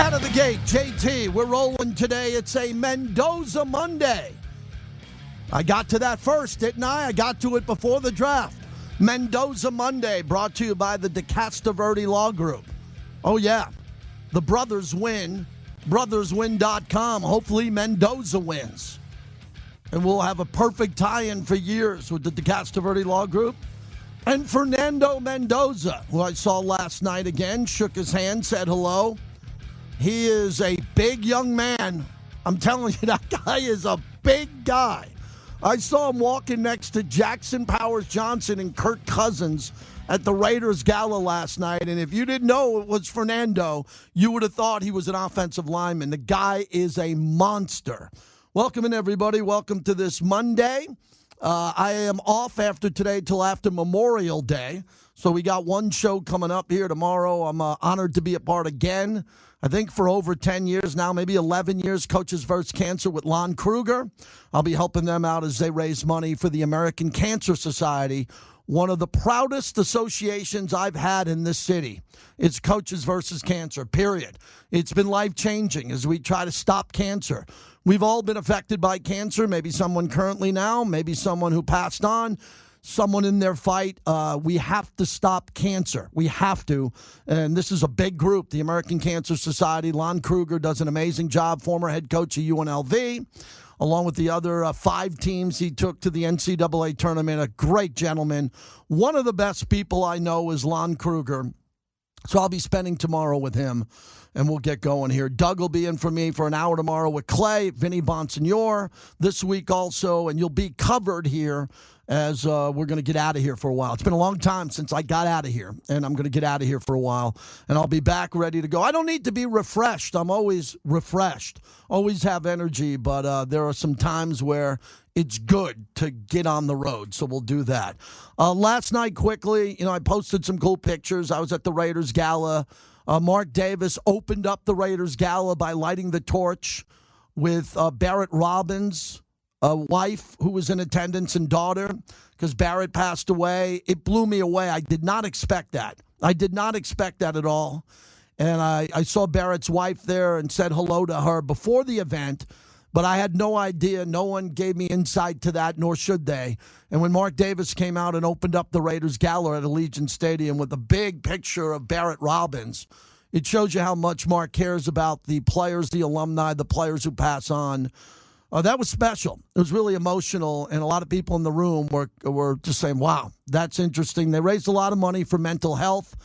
Out of the gate, JT, we're rolling today. It's a Mendoza Monday. I got to that first, didn't I? I got to it before the draft. Mendoza Monday, brought to you by the DeCastroverde Law Group. Oh, yeah. The brothers win. Brotherswin.com. Hopefully Mendoza wins. And we'll have a perfect tie-in for years with the DeCastroverde Law Group. And Fernando Mendoza, who I saw last night again, shook his hand, said hello. He is a big young man. I'm telling you, that guy is a big guy. I saw him walking next to Jackson Powers Johnson and Kirk Cousins at the Raiders Gala last night. And if you didn't know it was Fernando, you would have thought he was an offensive lineman. The guy is a monster. Welcome in, everybody. Welcome to this Monday. I am off after today till after Memorial Day. So we got one show coming up here tomorrow. I'm honored to be a part again. I think for over 10 years now, maybe 11 years, Coaches vs. Cancer with Lon Kruger. I'll be helping them out as they raise money for the American Cancer Society, one of the proudest associations I've had in this city. It's Coaches vs. Cancer, period. It's been life-changing as we try to stop cancer. We've all been affected by cancer, maybe someone currently now, maybe someone who passed on. Someone in their fight. We have to stop cancer. We have to. And this is a big group, the American Cancer Society. Lon Kruger does an amazing job, former head coach of UNLV, along with the other 5 teams he took to the NCAA tournament. A great gentleman. One of the best people I know is Lon Kruger. So I'll be spending tomorrow with him, and we'll get going here. Doug will be in for me for an hour tomorrow with Clay, Vinny Bonsignor this week also, and you'll be covered here as we're going to get out of here for a while. It's been a long time since I got out of here, and I'm going to get out of here for a while, and I'll be back ready to go. I don't need to be refreshed. I'm always refreshed, always have energy, but there are some times where it's good to get on the road, so we'll do that. Last night, quickly, I posted some cool pictures. I was at the Raiders Gala. Mark Davis opened up the Raiders Gala by lighting the torch with Barrett Robbins' wife who was in attendance and daughter, because Barrett passed away. It blew me away. I did not expect that. I did not expect that at all. And I saw Barrett's wife there and said hello to her before the event, but I had no idea. No one gave me insight to that, nor should they. And when Mark Davis came out and opened up the Raiders Gala at Allegiant Stadium with a big picture of Barrett Robbins, it shows you how much Mark cares about the players, the alumni, the players who pass on. That was special. It was really emotional, and a lot of people in the room were just saying, wow, that's interesting. They raised a lot of money for mental health.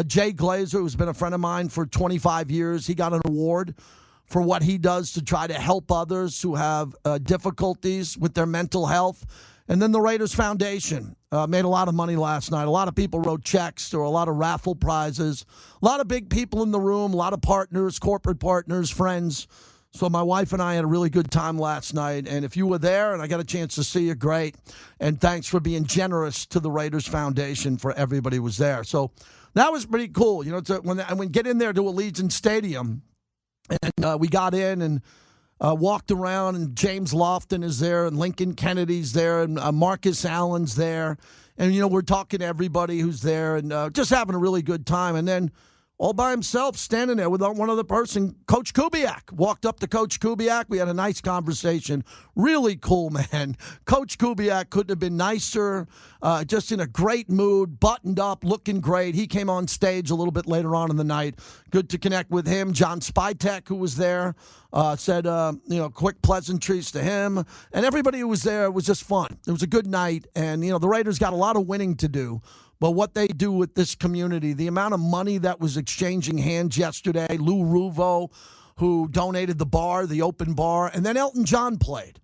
Jay Glazer, who's been a friend of mine for 25 years, he got an award for what he does to try to help others who have difficulties with their mental health. And then the Raiders Foundation made a lot of money last night. A lot of people wrote checks. There were a lot of raffle prizes. A lot of big people in the room, a lot of partners, corporate partners, friends. So my wife and I had a really good time last night. And if you were there and I got a chance to see you, great. And thanks for being generous to the Raiders Foundation for everybody who was there. So that was pretty cool. When I get in there to Allegiant Stadium, and we got in and walked around, and James Lofton is there, and Lincoln Kennedy's there, and Marcus Allen's there. And, we're talking to everybody who's there and just having a really good time. And then all by himself, standing there with one other person, Coach Kubiak. Walked up to Coach Kubiak. We had a nice conversation. Really cool, man. Coach Kubiak couldn't have been nicer, just in a great mood, buttoned up, looking great. He came on stage a little bit later on in the night. Good to connect with him. John Spytek, who was there, said, quick pleasantries to him. And everybody who was there, it was just fun. It was a good night. And, the Raiders got a lot of winning to do. But what they do with this community, the amount of money that was exchanging hands yesterday, Lou Ruvo, who donated the bar, the open bar, and then Elton John played.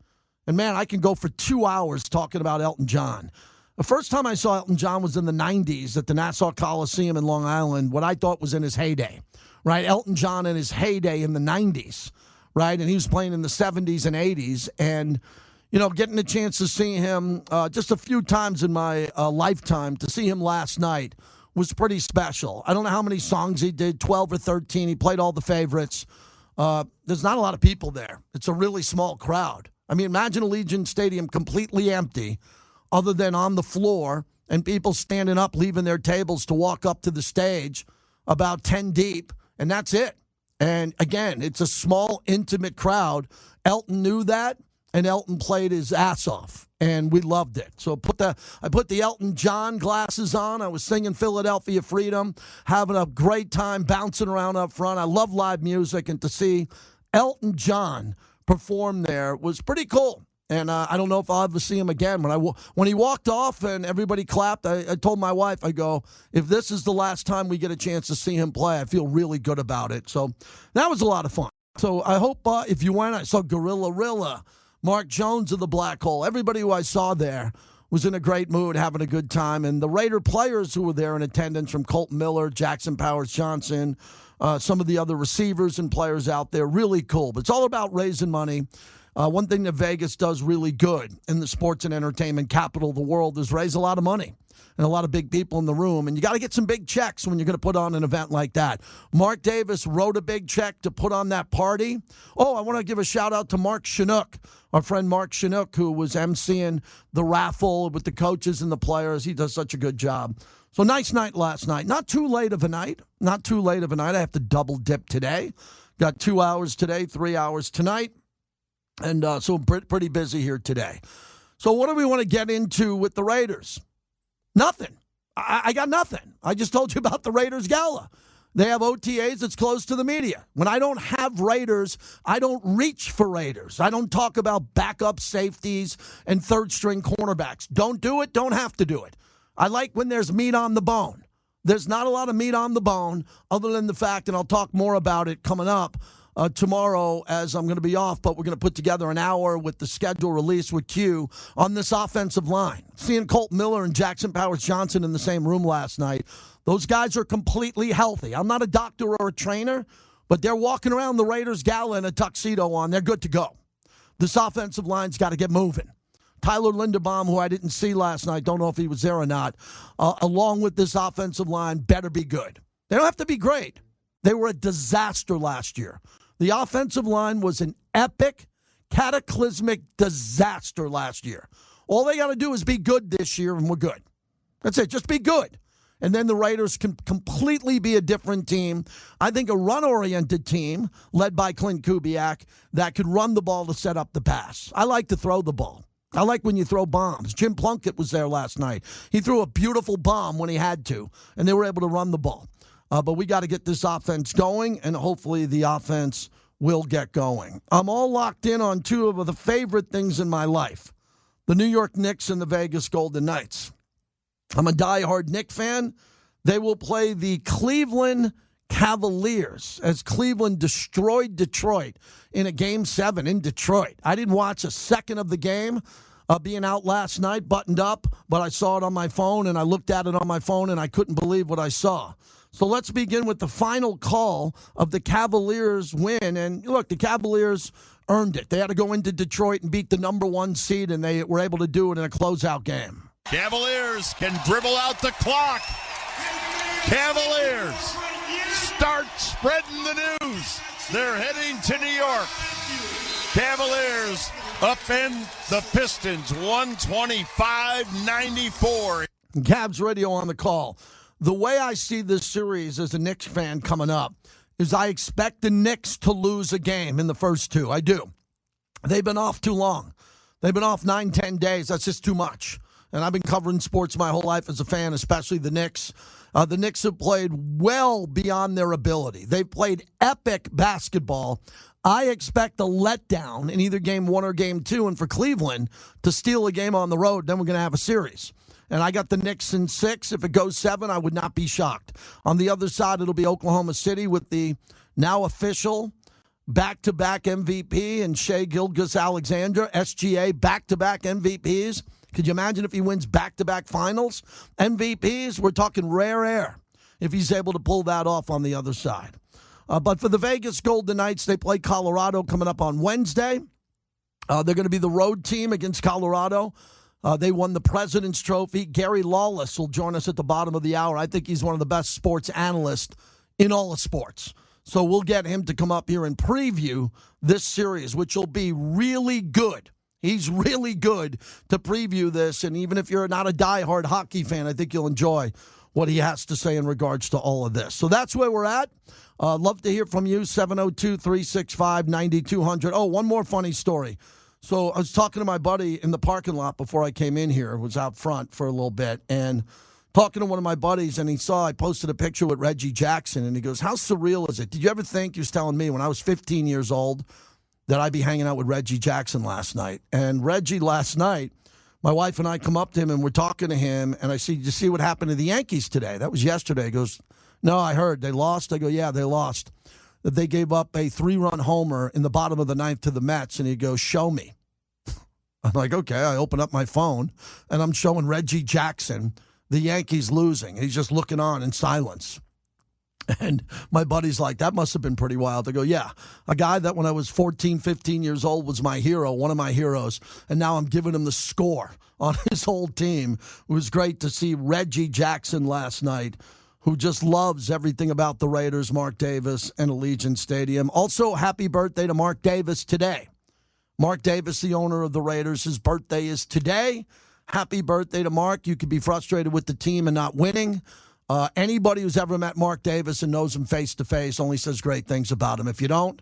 And, man, I can go for 2 hours talking about Elton John. The first time I saw Elton John was in the 90s at the Nassau Coliseum in Long Island, what I thought was in his heyday, right? Elton John in his heyday in the 90s, right? And he was playing in the 70s and 80s. And getting a chance to see him just a few times in my lifetime, to see him last night was pretty special. I don't know how many songs he did, 12 or 13. He played all the favorites. There's not a lot of people there. It's a really small crowd. I mean, imagine Allegiant Stadium completely empty, other than on the floor, and people standing up, leaving their tables to walk up to the stage, about 10 deep, and that's it. And again, it's a small, intimate crowd. Elton knew that, and Elton played his ass off, and we loved it. So I put the Elton John glasses on. I was singing Philadelphia Freedom, having a great time bouncing around up front. I love live music, and to see Elton John perform there was pretty cool. And I don't know if I'll ever see him again. When he walked off and everybody clapped, I told my wife, I go, if this is the last time we get a chance to see him play, I feel really good about it. So that was a lot of fun. So I hope if you went, I saw Gorilla Rilla, Mark Jones of the Black Hole. Everybody who I saw there was in a great mood, having a good time. And the Raider players who were there in attendance, from Colton Miller, Jackson Powers Johnson, some of the other receivers and players out there, really cool. But it's all about raising money. One thing that Vegas does really good in the sports and entertainment capital of the world is raise a lot of money and a lot of big people in the room. And you got to get some big checks when you're going to put on an event like that. Mark Davis wrote a big check to put on that party. Oh, I want to give a shout out to Mark Chinook, our friend Mark Chinook, who was emceeing the raffle with the coaches and the players. He does such a good job. So nice night last night. Not too late of a night. Not too late of a night. I have to double dip today. Got 2 hours today, 3 hours tonight. And so I'm pretty busy here today. So what do we want to get into with the Raiders? Nothing. I got nothing. I just told you about the Raiders Gala. They have OTAs that's closed to the media. When I don't have Raiders, I don't reach for Raiders. I don't talk about backup safeties and third-string cornerbacks. Don't do it. Don't have to do it. I like when there's meat on the bone. There's not a lot of meat on the bone other than the fact, and I'll talk more about it coming up, tomorrow as I'm going to be off, but we're going to put together an hour with the schedule release with Q on this offensive line. Seeing Colt Miller and Jackson Powers Johnson in the same room last night, those guys are completely healthy. I'm not a doctor or a trainer, but they're walking around the Raiders Gala in a tuxedo on. They're good to go. This offensive line's got to get moving. Tyler Linderbaum, who I didn't see last night, don't know if he was there or not, along with this offensive line, better be good. They don't have to be great. They were a disaster last year. The offensive line was an epic, cataclysmic disaster last year. All they got to do is be good this year, and we're good. That's it. Just be good. And then the Raiders can completely be a different team. I think a run-oriented team led by Clint Kubiak that could run the ball to set up the pass. I like to throw the ball. I like when you throw bombs. Jim Plunkett was there last night. He threw a beautiful bomb when he had to, and they were able to run the ball. But we got to get this offense going, and hopefully the offense will get going. I'm all locked in on two of the favorite things in my life, the New York Knicks and the Vegas Golden Knights. I'm a diehard Knicks fan. They will play the Cleveland Cavaliers as Cleveland destroyed Detroit in a Game 7 in Detroit. I didn't watch a second of the game. Being out last night, buttoned up, but I saw it on my phone, and I looked at it on my phone, and I couldn't believe what I saw. So let's begin with the final call of the Cavaliers win. And look, the Cavaliers earned it. They had to go into Detroit and beat the number 1 seed, and they were able to do it in a closeout game. Cavaliers can dribble out the clock. Cavaliers start spreading the news. They're heading to New York. Cavaliers upend the Pistons 125-94. Cavs radio on the call. The way I see this series as a Knicks fan coming up is I expect the Knicks to lose a game in the first two. I do. They've been off too long. They've been off 9-10 days. That's just too much. And I've been covering sports my whole life as a fan, especially the Knicks. The Knicks have played well beyond their ability. They've played epic basketball. I expect a letdown in either game 1 or game 2, and for Cleveland to steal a game on the road, then we're going to have a series. And I got the Knicks in 6. If it goes 7, I would not be shocked. On the other side, it'll be Oklahoma City with the now official back-to-back MVP and Shai Gilgeous-Alexander, SGA, back-to-back MVPs. Could you imagine if he wins back-to-back finals? MVPs, we're talking rare air if he's able to pull that off on the other side. But for the Vegas Golden Knights, they play Colorado coming up on Wednesday. They're going to be the road team against Colorado. They won the President's Trophy. Gary Lawless will join us at the bottom of the hour. I think he's one of the best sports analysts in all of sports. So we'll get him to come up here and preview this series, which will be really good. He's really good to preview this, and even if you're not a diehard hockey fan, I think you'll enjoy what he has to say in regards to all of this. So that's where we're at. Love to hear from you, 702-365-9200. Oh, one more funny story. So I was talking to my buddy in the parking lot before I came in here. Was out front for a little bit, and talking to one of my buddies, and he saw I posted a picture with Reggie Jackson, and he goes, how surreal is it? Did you ever think, he was telling me when I was 15 years old, that I'd be hanging out with Reggie Jackson last night? And Reggie last night, my wife and I come up to him, and we're talking to him, and I see, did you see what happened to the Yankees today? That was yesterday. He goes, no, I heard. They lost? I go, yeah, they lost. That they gave up a 3-run homer in the bottom of the ninth to the Mets, and he goes, show me. I'm like, okay. I open up my phone, and I'm showing Reggie Jackson the Yankees losing. He's just looking on in silence. And my buddy's like, that must have been pretty wild. I go, yeah, a guy that when I was 14, 15 years old was my hero, one of my heroes, and now I'm giving him the score on his whole team. It was great to see Reggie Jackson last night, who just loves everything about the Raiders, Mark Davis, and Allegiant Stadium. Also, happy birthday to Mark Davis today. Mark Davis, the owner of the Raiders, his birthday is today. Happy birthday to Mark. You could be frustrated with the team and not winning. Anybody who's ever met Mark Davis and knows him face-to-face only says great things about him. If you don't,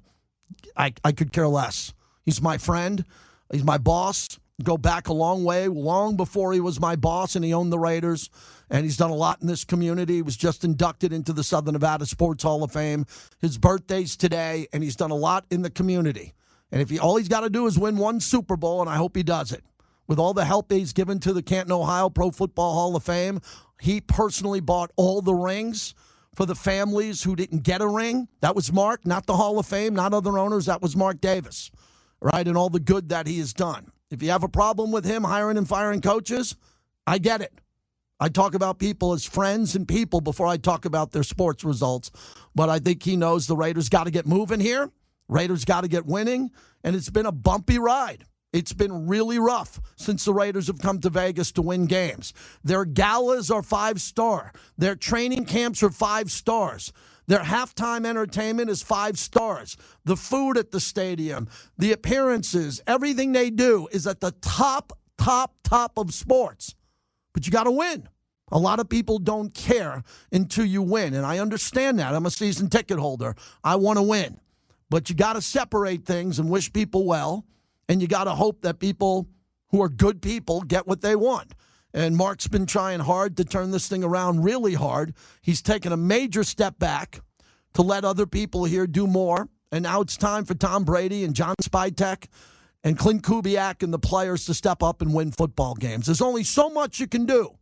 I could care less. He's my friend. He's my boss. Go back a long way, long before he was my boss and he owned the Raiders. And he's done a lot in this community. He was just inducted into the Southern Nevada Sports Hall of Fame. His birthday's today, and he's done a lot in the community. And if all he's got to do is win one Super Bowl, and I hope he does it, with all the help he's given to the Canton, Ohio Pro Football Hall of Fame, he personally bought all the rings for the families who didn't get a ring. That was Mark, not the Hall of Fame, not other owners. That was Mark Davis, right? And all the good that he has done. If you have a problem with him hiring and firing coaches, I get it. I talk about people as friends and people before I talk about their sports results. But I think he knows the Raiders got to get moving here. Raiders got to get winning. And it's been a bumpy ride. It's been really rough since the Raiders have come to Vegas to win games. Their galas are 5-star. Their training camps are 5 stars. Their halftime entertainment is 5 stars. The food at the stadium, the appearances, everything they do is at the top of sports. But you got to win. A lot of people don't care until you win, and I understand that. I'm a season ticket holder. I want to win. But you got to separate things and wish people well, and you got to hope that people who are good people get what they want. And Mark's been trying hard to turn this thing around, really hard. He's taken a major step back to let other people here do more. And now it's time for Tom Brady and John Spytek and Clint Kubiak and the players to step up and win football games. There's only so much you can do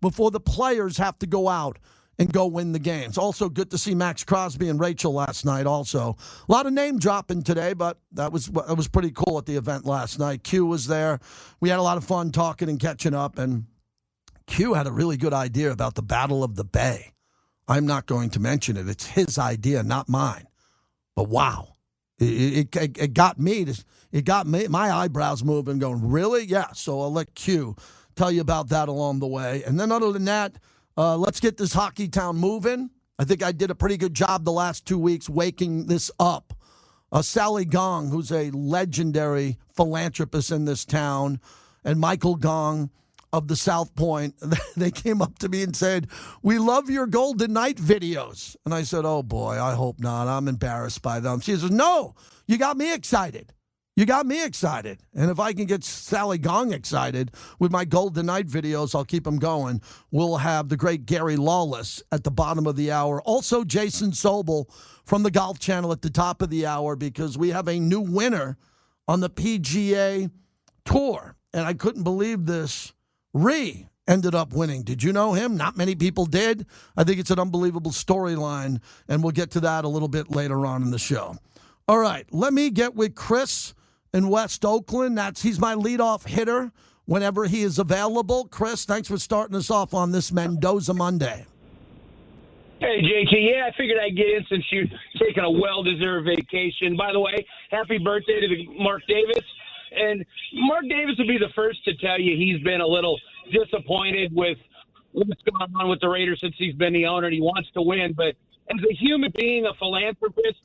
before the players have to go out and go win the games. Also, good to see Max Crosby and Rachel last night also. A lot of name dropping today, but that was pretty cool at the event last night. Q was there. We had a lot of fun talking and catching up, and Q had a really good idea about the Battle of the Bay. I'm not going to mention it. It's his idea, not mine. But wow, it got me. It got me, my eyebrows moving, going, really? Yeah. So I'll let Q tell you about that along the way. And then other than that, let's get this hockey town moving. I think I did a pretty good job the last 2 weeks waking this up. Sally Gong, who's a legendary philanthropist in this town, and Michael Gong of the South Point, they came up to me and said, we love your Golden Knight videos. And I said, oh, boy, I hope not. I'm embarrassed by them. She says, no, you got me excited. You got me excited. And if I can get Sally Gong excited with my Golden Knight videos, I'll keep them going. We'll have the great Gary Lawless at the bottom of the hour. Also, Jason Sobol from the Golf Channel at the top of the hour, because we have a new winner on the PGA Tour. And I couldn't believe this. Ree ended up winning. Did you know him? Not many people did. I think it's an unbelievable storyline, and we'll get to that a little bit later on in the show. All right, let me get with Chris in West Oakland. He's my leadoff hitter whenever he is available. Chris, thanks for starting us off on this Mendoza Monday. Hey, JT. Yeah, I figured I'd get in since you're taking a well-deserved vacation. By the way, happy birthday to Mark Davis. And Mark Davis would be the first to tell you he's been a little disappointed with what's going on with the Raiders since he's been the owner and he wants to win. But as a human being, a philanthropist,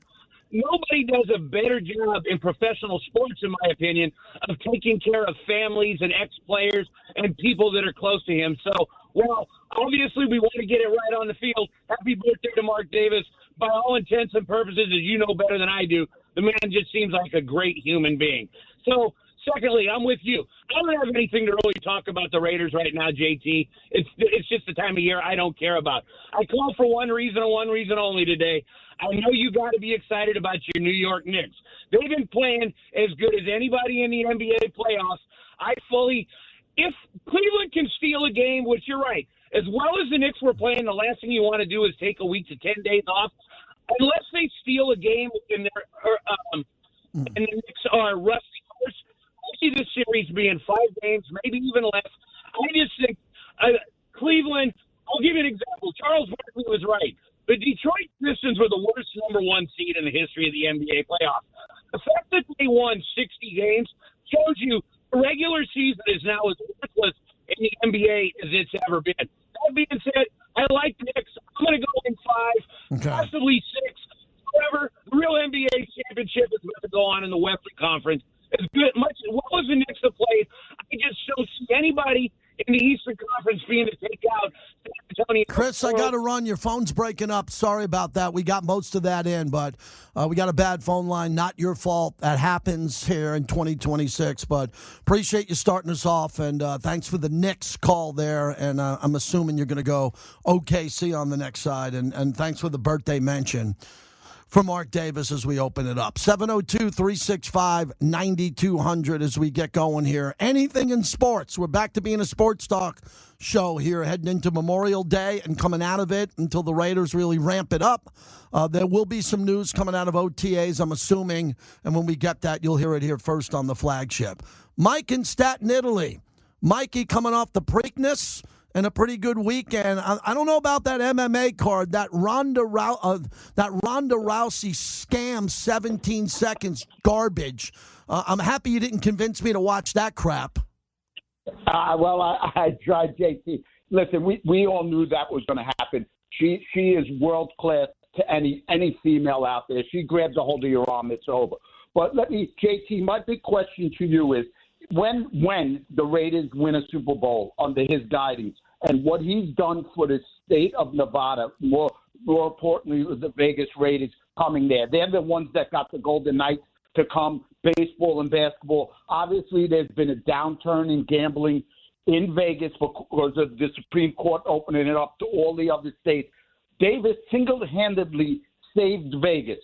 nobody does a better job in professional sports, in my opinion, of taking care of families and ex-players and people that are close to him. So Well, obviously we want to get it right on the field. Happy birthday to Mark Davis. By all intents and purposes, as you know better than I do, the man just seems like a great human being. So, secondly, I'm with you. I don't have anything to really talk about the Raiders right now, JT. It's just the time of year I don't care about. I called for one reason and one reason only today. I know you got to be excited about your New York Knicks. They've been playing as good as anybody in the NBA playoffs. If Cleveland can steal a game, which you're right, as well as the Knicks were playing, the last thing you want to do is take a week to 10 days off. Unless they steal a game and the Knicks are rusty horse, I see this series being 5 games, maybe even less. I just think Cleveland, I'll give you an example. Charles Barkley was right. The Detroit Pistons were the worst number 1 seed in the history of the NBA playoffs. The fact that they won 60 games shows you the regular season is now as worthless in the NBA as it's ever been. That being said, I like the Knicks. I'm going to go in 5, possibly 6. However, the real NBA championship is going to go on in the Western Conference. As good, much what was the Knicks have played, I just don't see anybody in the Eastern Conference being to take out San Antonio. Chris, I got to run. Your phone's breaking up. Sorry about that. We got most of that in, but we got a bad phone line. Not your fault. That happens here in 2026, but appreciate you starting us off, and thanks for the Knicks call there, and I'm assuming you're going to go OKC on the next side, and thanks for the birthday mention for Mark Davis as we open it up. 702-365-9200 as we get going here. Anything in sports. We're back to being a sports talk show here, heading into Memorial Day and coming out of it until the Raiders really ramp it up. There will be some news coming out of OTAs, I'm assuming, and when we get that, you'll hear it here first on the flagship. Mike in Staten, Italy. Mikey coming off the Preakness and a pretty good weekend. I don't know about that MMA card, that Ronda Rousey scam, 17 seconds garbage. I'm happy you didn't convince me to watch that crap. Well, I tried, JT. Listen, we all knew that was going to happen. She is world class to any female out there. She grabs a hold of your arm, it's over. But JT, my big question to you is, when the Raiders win a Super Bowl under his guidance, and what he's done for the state of Nevada, more importantly, with the Vegas Raiders coming there. They're the ones that got the Golden Knights to come, baseball and basketball. Obviously, there's been a downturn in gambling in Vegas because of the Supreme Court opening it up to all the other states. Davis single-handedly saved Vegas.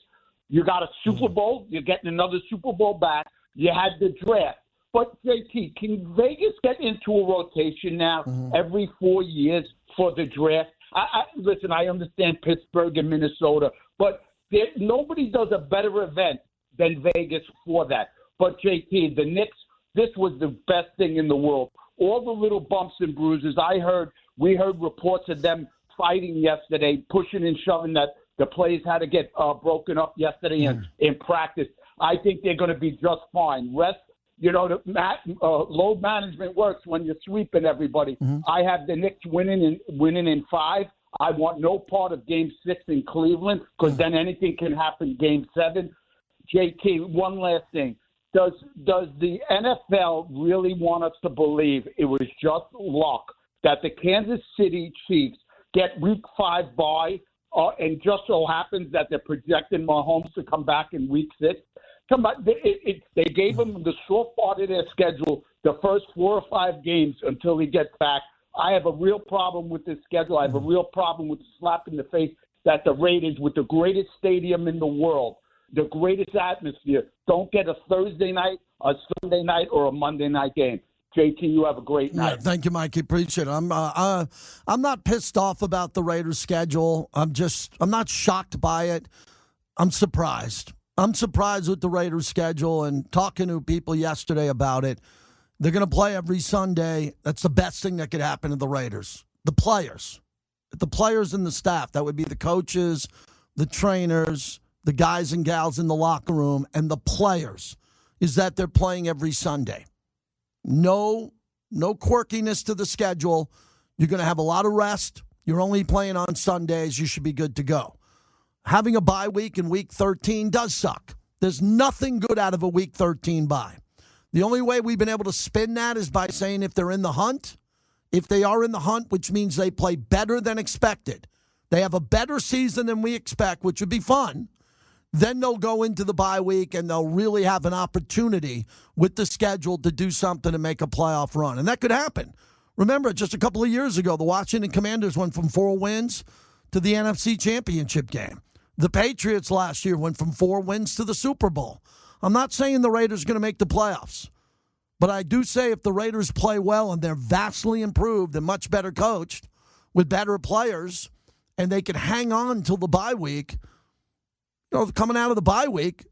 You got a Super Bowl. You're getting another Super Bowl back. You had the draft. But, JT, can Vegas get into a rotation now every 4 years for the draft? Listen, I understand Pittsburgh and Minnesota, but nobody does a better event than Vegas for that. But, JT, the Knicks, this was the best thing in the world. All the little bumps and bruises, we heard reports of them fighting yesterday, pushing and shoving that the plays had to get broken up yesterday in practice. I think they're going to be just fine. Load management works when you're sweeping everybody. I have the Knicks winning in 5. I want no part of Game 6 in Cleveland because then anything can happen Game 7. JT, one last thing. Does the NFL really want us to believe it was just luck that the Kansas City Chiefs get Week 5 bye and just so happens that they're projecting Mahomes to come back in Week 6? They gave him the short part of their schedule, the first 4 or 5 games until he gets back. I have a real problem with this schedule. I have a real problem with the slap in the face that the Raiders, with the greatest stadium in the world, the greatest atmosphere, don't get a Thursday night, a Sunday night, or a Monday night game. JT, you have a great night. Yeah, thank you, Mikey. Appreciate it. I'm not pissed off about the Raiders' schedule. I'm not shocked by it. I'm surprised. I'm surprised with the Raiders' schedule, and talking to people yesterday about it. They're going to play every Sunday. That's the best thing that could happen to the Raiders. The players and the staff, that would be the coaches, the trainers, the guys and gals in the locker room, and the players, is that they're playing every Sunday. No quirkiness to the schedule. You're going to have a lot of rest. You're only playing on Sundays. You should be good to go. Having a bye week in Week 13 does suck. There's nothing good out of a Week 13 bye. The only way we've been able to spin that is by saying if they're in the hunt, if they are in the hunt, which means they play better than expected, they have a better season than we expect, which would be fun, then they'll go into the bye week and they'll really have an opportunity with the schedule to do something and make a playoff run. And that could happen. Remember, just a couple of years ago, the Washington Commanders went from 4 wins to the NFC Championship game. The Patriots last year went from 4 wins to the Super Bowl. I'm not saying the Raiders are going to make the playoffs, but I do say if the Raiders play well and they're vastly improved and much better coached with better players and they can hang on until the bye week, coming out of the bye week,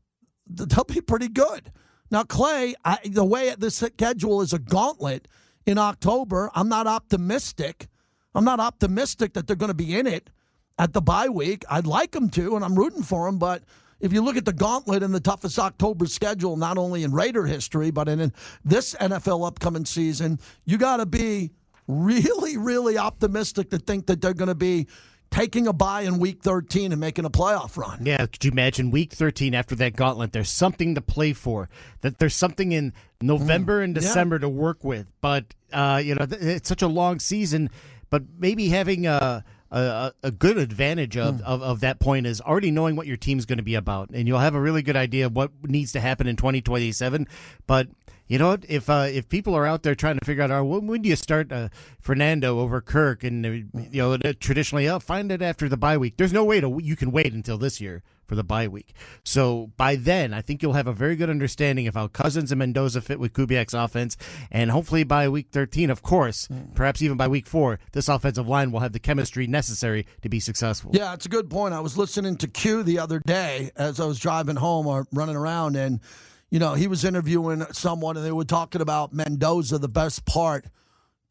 they'll be pretty good. Now, Clay, the way this schedule is a gauntlet in October, I'm not optimistic. I'm not optimistic that they're going to be in it at the bye week. I'd like them to, and I'm rooting for them, but if you look at the gauntlet and the toughest October schedule, not only in Raider history, but in this NFL upcoming season, you got to be really, really optimistic to think that they're going to be taking a bye in Week 13 and making a playoff run. Yeah, could you imagine Week 13 after that gauntlet? There's something to play for. That there's something in November and December to work with. But, it's such a long season, but maybe having a good advantage of that point is already knowing what your team's going to be about, and you'll have a really good idea of what needs to happen in 2027. But you know what? If people are out there trying to figure out, when do you start Fernando over Kirk, and traditionally, find it after the bye week. There's no way you can wait until this year for the bye week. So by then, I think you'll have a very good understanding of how Cousins and Mendoza fit with Kubiak's offense, and hopefully by Week 13, of course, perhaps even by Week 4, this offensive line will have the chemistry necessary to be successful. Yeah, it's a good point. I was listening to Q the other day as I was driving home or running around, and he was interviewing someone, and they were talking about Mendoza, the best part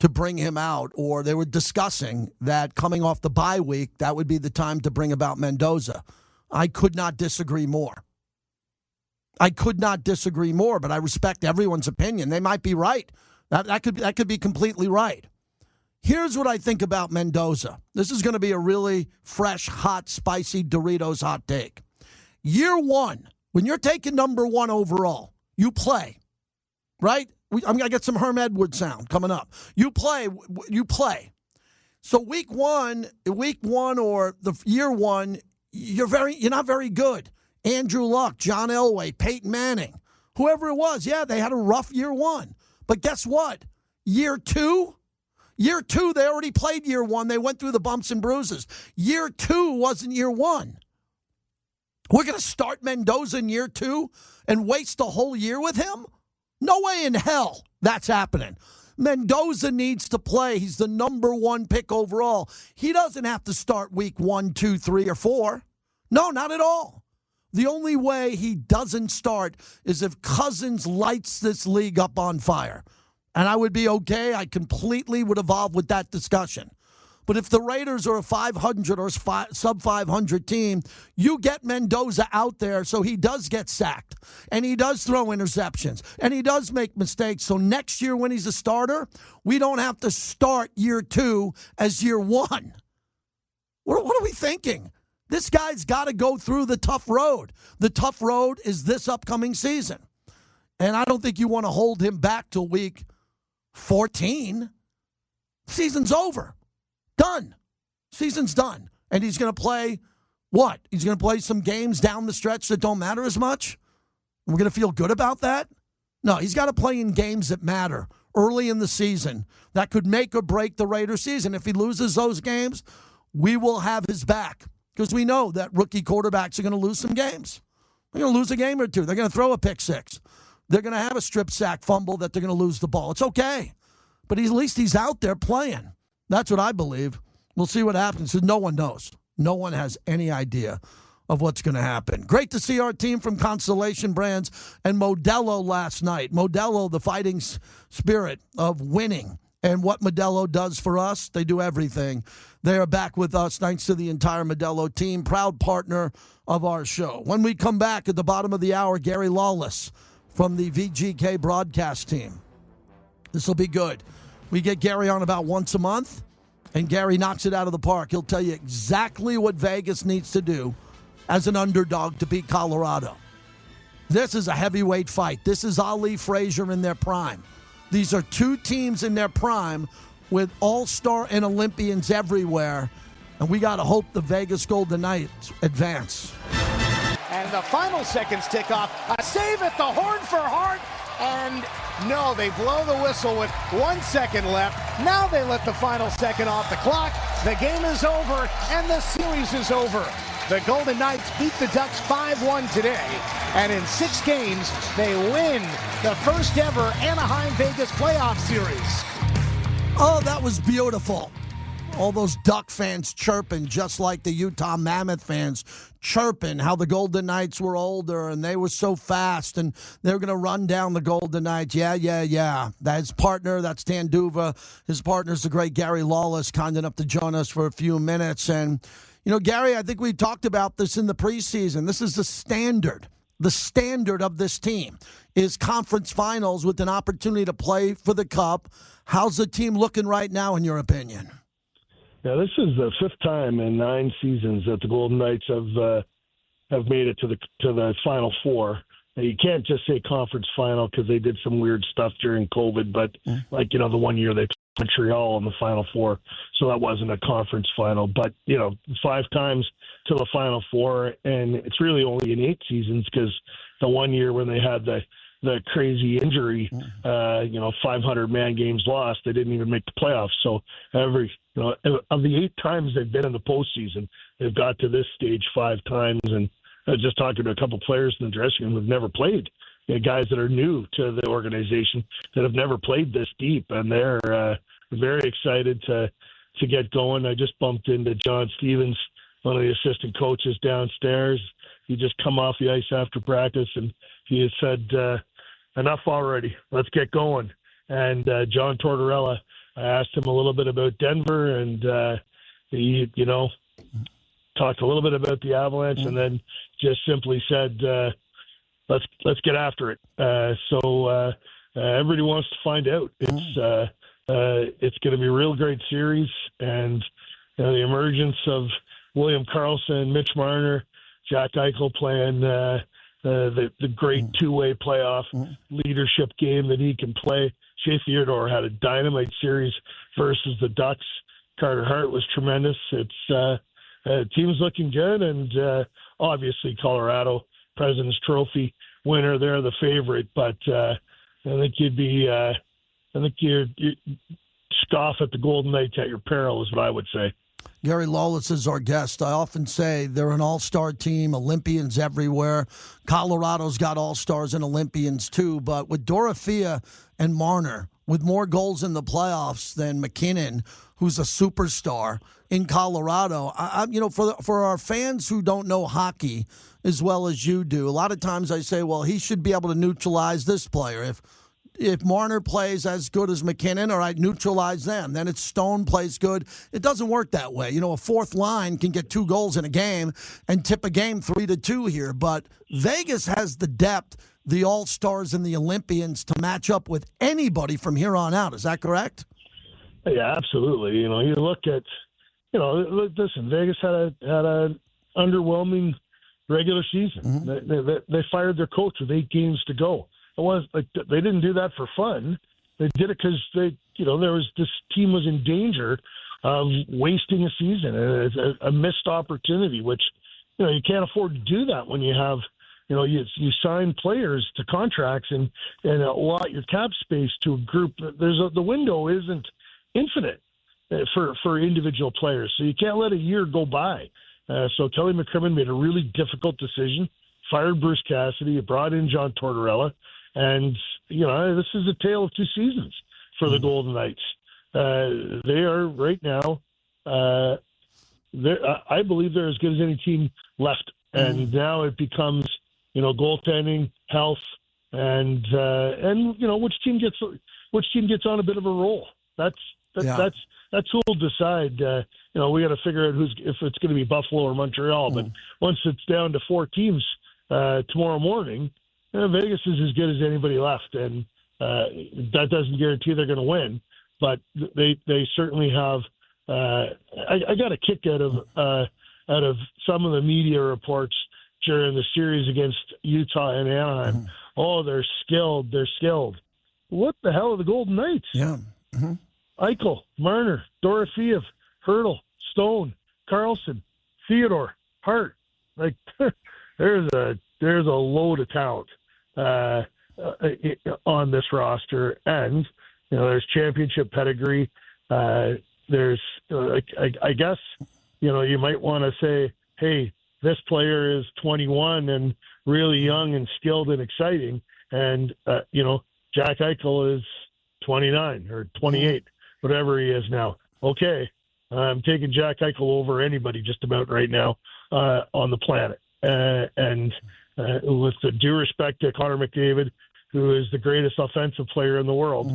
to bring him out, or they were discussing that coming off the bye week, that would be the time to bring about Mendoza. I could not disagree more. But I respect everyone's opinion. They might be right. That could be completely right. Here's what I think about Mendoza. This is going to be a really fresh, hot, spicy Doritos hot take. Year one, when you're taking number 1 overall, you play, right? I'm going to get some Herm Edwards sound coming up. You play. So week one or the year one, you're not very good. Andrew Luck, John Elway, Peyton Manning, whoever it was, they had a rough year one. But guess what? Year two, they already played year one. They went through the bumps and bruises. Year 2 wasn't year 1. We're going to start Mendoza in year 2 and waste a whole year with him? No way in hell that's happening. Mendoza needs to play. He's the number 1 pick overall. He doesn't have to start week 1, 2, 3, or 4. No, not at all. The only way he doesn't start is if Cousins lights this league up on fire. And I would be okay. I completely would evolve with that discussion. But if the Raiders are a 500 or sub-500 team, you get Mendoza out there so he does get sacked, and he does throw interceptions, and he does make mistakes. So next year when he's a starter, we don't have to start year 2 as year 1. What are we thinking? This guy's got to go through the tough road. The tough road is this upcoming season. And I don't think you want to hold him back till week 14. Season's over. Done. Season's done. And he's going to play what? He's going to play some games down the stretch that don't matter as much? We're going to feel good about that? No, he's got to play in games that matter early in the season. That could make or break the Raiders season. If he loses those games, we will have his back because we know that rookie quarterbacks are going to lose some games. They're going to lose a game or two. They're going to throw a pick six. They're going to have a strip sack fumble that they're going to lose the ball. It's okay. But at least he's out there playing. That's what I believe. We'll see what happens. No one knows. No one has any idea of what's going to happen. Great to see our team from Constellation Brands and Modelo last night. Modelo, the fighting spirit of winning. And what Modelo does for us, they do everything. They are back with us thanks to the entire Modelo team, proud partner of our show. When we come back at the bottom of the hour, Gary Lawless from the VGK broadcast team. This will be good. We get Gary on about once a month, and Gary knocks it out of the park. He'll tell you exactly what Vegas needs to do as an underdog to beat Colorado. This is a heavyweight fight. This is Ali Frazier in their prime. These are two teams in their prime with All-Star and Olympians everywhere. And we got to hope the Vegas Golden Knights advance. And the final seconds tick off. A save at the horn for Hart. And no, they blow the whistle with 1 second left. Now they let the final second off the clock. The game is over, and the series is over. The Golden Knights beat the Ducks 5-1 today. And in 6 games, they win the first ever Anaheim-Vegas playoff series. Oh, that was beautiful. All those Duck fans chirping, just like the Utah Mammoth fans chirping how the Golden Knights were older and they were so fast and they were going to run down the Golden Knights. Yeah. His partner, that's Tanduva. His partner's the great Gary Lawless, kind enough to join us for a few minutes. And, you know, Gary, I think we talked about this in the preseason. This is the standard. The standard of this team is conference finals with an opportunity to play for the Cup. How's the team looking right now, in your opinion? Yeah, this is the 5th time in 9 seasons that the Golden Knights have made it to the Final Four. Now, you can't just say conference final because they did some weird stuff during COVID, but the one year they played Montreal in the Final Four, so that wasn't a conference final. But 5 times to the Final Four, and it's really only in 8 seasons because the one year when they had the crazy injury, 500-man games lost, they didn't even make the playoffs. So of the 8 times they've been in the postseason, they've got to this stage 5 times. And I was just talking to a couple players in the dressing room who've never played, guys that are new to the organization that have never played this deep, and they're very excited to get going. I just bumped into John Stevens, one of the assistant coaches downstairs. He just come off the ice after practice, and he had said, enough already. Let's get going. And John Tortorella, I asked him a little bit about Denver, and he, talked a little bit about the Avalanche, and then just simply said, let's get after it. So everybody wants to find out. It's going to be a real great series, and the emergence of William Karlsson, Mitch Marner, Jack Eichel playing the great two-way playoff leadership game that he can play. Shea Theodore had a dynamite series versus the Ducks. Carter Hart was tremendous. It's team's looking good, and obviously Colorado, President's Trophy winner, they're the favorite. But I think you'd scoff at the Golden Knights at your peril, is what I would say. Gary Lawless is our guest. I often say they're an all-star team, Olympians everywhere. Colorado's got all-stars and Olympians too. But with Dorofia and Marner, with more goals in the playoffs than McKinnon, who's a superstar in Colorado, for our fans who don't know hockey as well as you do, a lot of times I say, well, he should be able to neutralize this player. If Marner plays as good as McKinnon, all right, neutralize them. Then it's Stone plays good. It doesn't work that way. A fourth line can get 2 goals in a game and tip a game 3-2 here. But Vegas has the depth, the All-Stars and the Olympians to match up with anybody from here on out. Is that correct? Yeah, absolutely. You look at, listen, Vegas had a underwhelming regular season. They fired their coach with 8 games to go. It was like they didn't do that for fun. They did it because this team was in danger of wasting a season, and it's a missed opportunity. Which you can't afford to do that when you have you sign players to contracts and allot your cap space to a group. The window isn't infinite for individual players, so you can't let a year go by. So Kelly McCrimmon made a really difficult decision. Fired Bruce Cassidy, brought in John Tortorella. And, this is a tale of 2 seasons for the Golden Knights. They are right now, I believe they're as good as any team left. And now it becomes, goaltending, health, and which team gets on a bit of a roll. That's who will decide. We got to figure out if it's going to be Buffalo or Montreal. But once it's down to 4 teams tomorrow morning, Vegas is as good as anybody left, and that doesn't guarantee they're going to win. But they certainly have. I got a kick out of some of the media reports during the series against Utah and Anaheim. Oh, they're skilled. What the hell are the Golden Knights? Yeah. Eichel, Marner, Dorofeev, Hurdle, Stone, Carlson, Theodore, Hart. Like there's a load of talent on this roster, and there's championship pedigree. There's I guess you might want to say, hey, this player is 21 and really young and skilled and exciting, and Jack Eichel is 29 or 28, whatever he is now. Okay, I'm taking Jack Eichel over anybody just about right now on the planet. And with the due respect to Connor McDavid, who is the greatest offensive player in the world,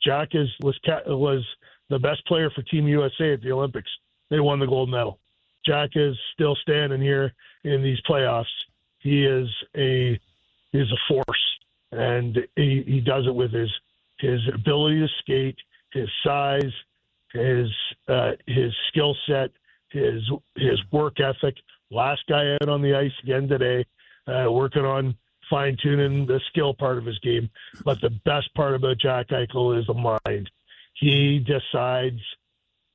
Jack was the best player for Team USA at the Olympics. They won the gold medal. Jack is still standing here in these playoffs. He is a force, and he does it with his ability to skate, his size, his skill set, his work ethic. Last guy out on the ice again today, working on fine-tuning the skill part of his game. But the best part about Jack Eichel is the mind. He decides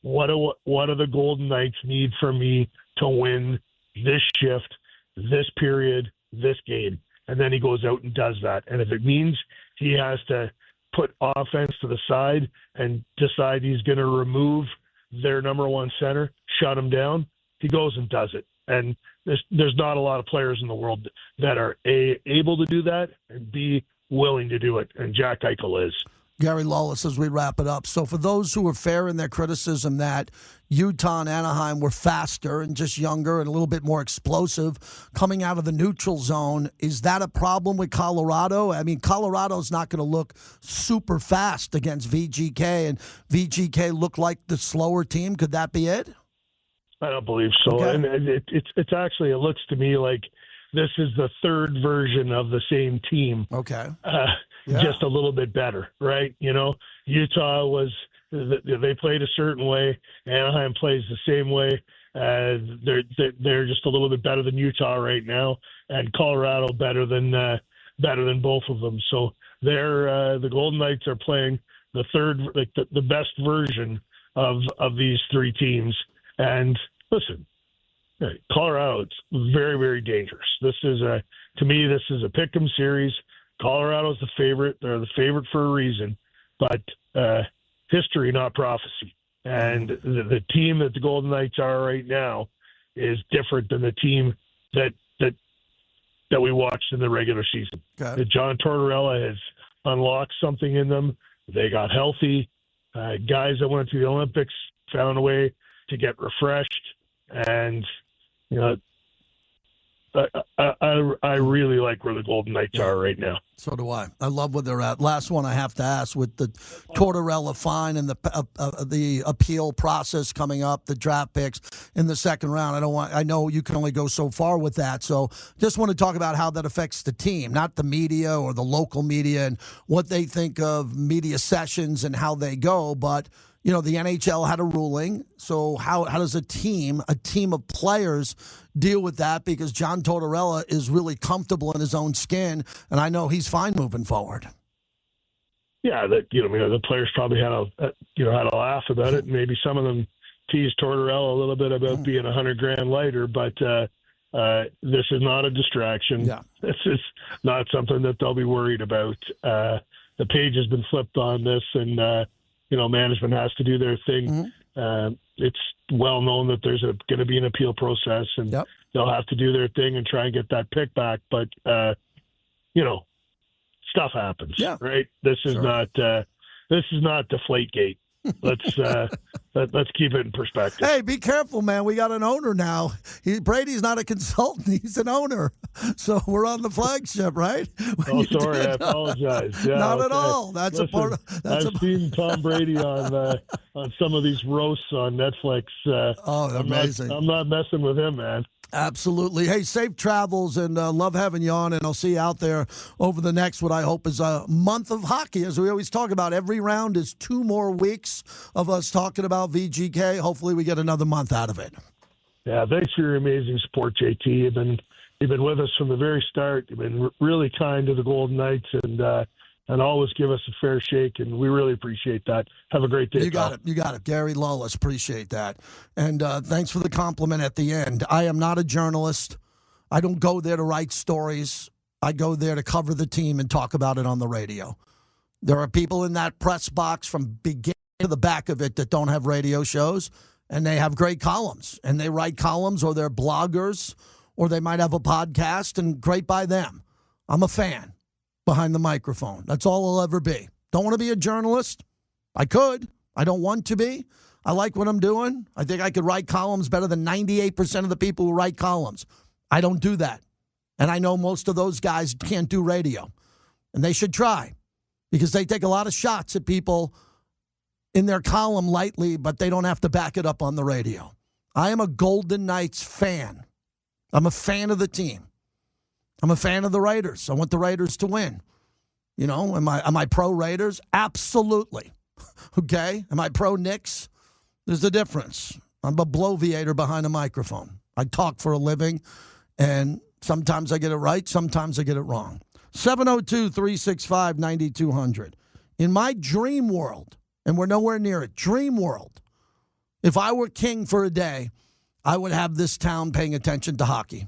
what do the Golden Knights need from me to win this shift, this period, this game. And then he goes out and does that. And if it means he has to put offense to the side and decide he's going to remove their number one center, shut him down, he goes and does it. And there's not a lot of players in the world that are able to do that and B, willing to do it. And Jack Eichel is. Gary Lawless, as we wrap it up. So for those who are fair in their criticism that Utah and Anaheim were faster and just younger and a little bit more explosive coming out of the neutral zone, is that a problem with Colorado? I mean, Colorado's not going to look super fast against VGK, and VGK look like the slower team. Could that be it? I don't believe so. Okay. And it's actually, it looks to me like this is the third version of the same team. Okay. Just a little bit better, right? Utah they played a certain way. Anaheim plays the same way. They're just a little bit better than Utah right now, and Colorado better than both of them. So the Golden Knights are playing the third, like the best version of these three teams. And listen, Colorado, it's very, very dangerous. To me, this is a pick'em series. Colorado's the favorite. They're the favorite for a reason, but history, not prophecy. And the team that the Golden Knights are right now is different than the team that we watched in the regular season. Okay. John Tortorella has unlocked something in them. They got healthy. Guys that went to the Olympics found a way to get refreshed, and I really like where the Golden Knights are right now. So do I. I love where they're at. Last one I have to ask, with the Tortorella fine and the appeal process coming up, the draft picks in the second round. I know you can only go so far with that. So just want to talk about how that affects the team, not the media or the local media and what they think of media sessions and how they go, but the NHL had a ruling. So how does a team of players deal with that? Because John Tortorella is really comfortable in his own skin, and I know he's fine moving forward. Yeah, the players probably had a laugh about it. Maybe some of them teased Tortorella a little bit about being $100,000 lighter, but this is not a distraction. Yeah. This is not something that they'll be worried about. The page has been flipped on this, and management has to do their thing. It's well known that there's going to be an appeal process, and they'll have to do their thing and try and get that pick back. But, stuff happens, right? This is not Deflategate. Let's keep it in perspective. Hey, be careful, man. We got an owner now. Brady's not a consultant; he's an owner. So we're on the flagship, right? Sorry, I apologize. Yeah, not at all. That's a part. I've seen Tom Brady on some of these roasts on Netflix. Amazing! I'm not messing with him, man. Absolutely. Hey, safe travels, and love having you on, and I'll see you out there over the next, what I hope is a month of hockey. As we always talk about, every round is 2 more weeks of us talking about VGK. Hopefully we get another month out of it. Yeah, thanks for your amazing support, JT. You've been with us from the very start. You've been really kind to the Golden Knights, and and always give us a fair shake, and we really appreciate that. Have a great day. You got it. You got it. Gary Lawless, appreciate that. And thanks for the compliment at the end. I am not a journalist. I don't go there to write stories. I go there to cover the team and talk about it on the radio. There are people in that press box from beginning to the back of it that don't have radio shows, and they have great columns. And they write columns, or they're bloggers, or they might have a podcast, and great by them. I'm a fan behind the microphone. That's all I'll ever be. Don't want to be a journalist. I could. I don't want to be. I like what I'm doing. I think I could write columns better than 98% of the people who write columns. I don't do that. And I know most of those guys can't do radio. And they should try, because they take a lot of shots at people in their column lightly, but they don't have to back it up on the radio. I am a Golden Knights fan. I'm a fan of the team. I'm a fan of the Raiders. I want the Raiders to win. You know, am I pro Raiders? Absolutely. Okay? Am I pro Knicks? There's a difference. I'm a bloviator behind a microphone. I talk for a living, and sometimes I get it right, sometimes I get it wrong. 702-365-9200. In my dream world, and we're nowhere near it, dream world, if I were king for a day, I would have this town paying attention to hockey.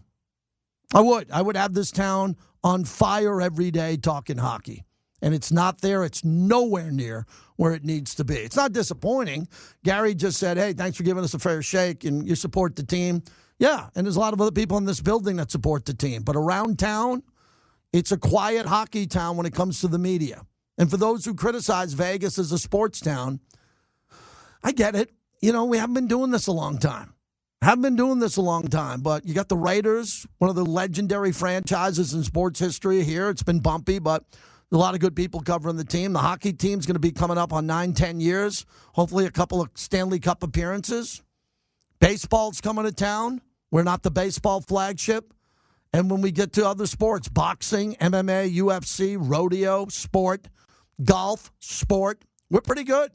I would. I would have this town on fire every day talking hockey. And it's not there. It's nowhere near where it needs to be. It's not disappointing. Gary just said, hey, thanks for giving us a fair shake, and you support the team. Yeah, and there's a lot of other people in this building that support the team. But around town, it's a quiet hockey town when it comes to the media. And for those who criticize Vegas as a sports town, I get it. You know, we haven't been doing this a long time. But you got the Raiders, one of the legendary franchises in sports history here. It's been bumpy, but a lot of good people covering the team. The hockey team's going to be coming up on 9-10 years. Hopefully a couple of Stanley Cup appearances. Baseball's coming to town. We're not the baseball flagship. And when we get to other sports, boxing, MMA, UFC, rodeo, sport, golf, sport, we're pretty good.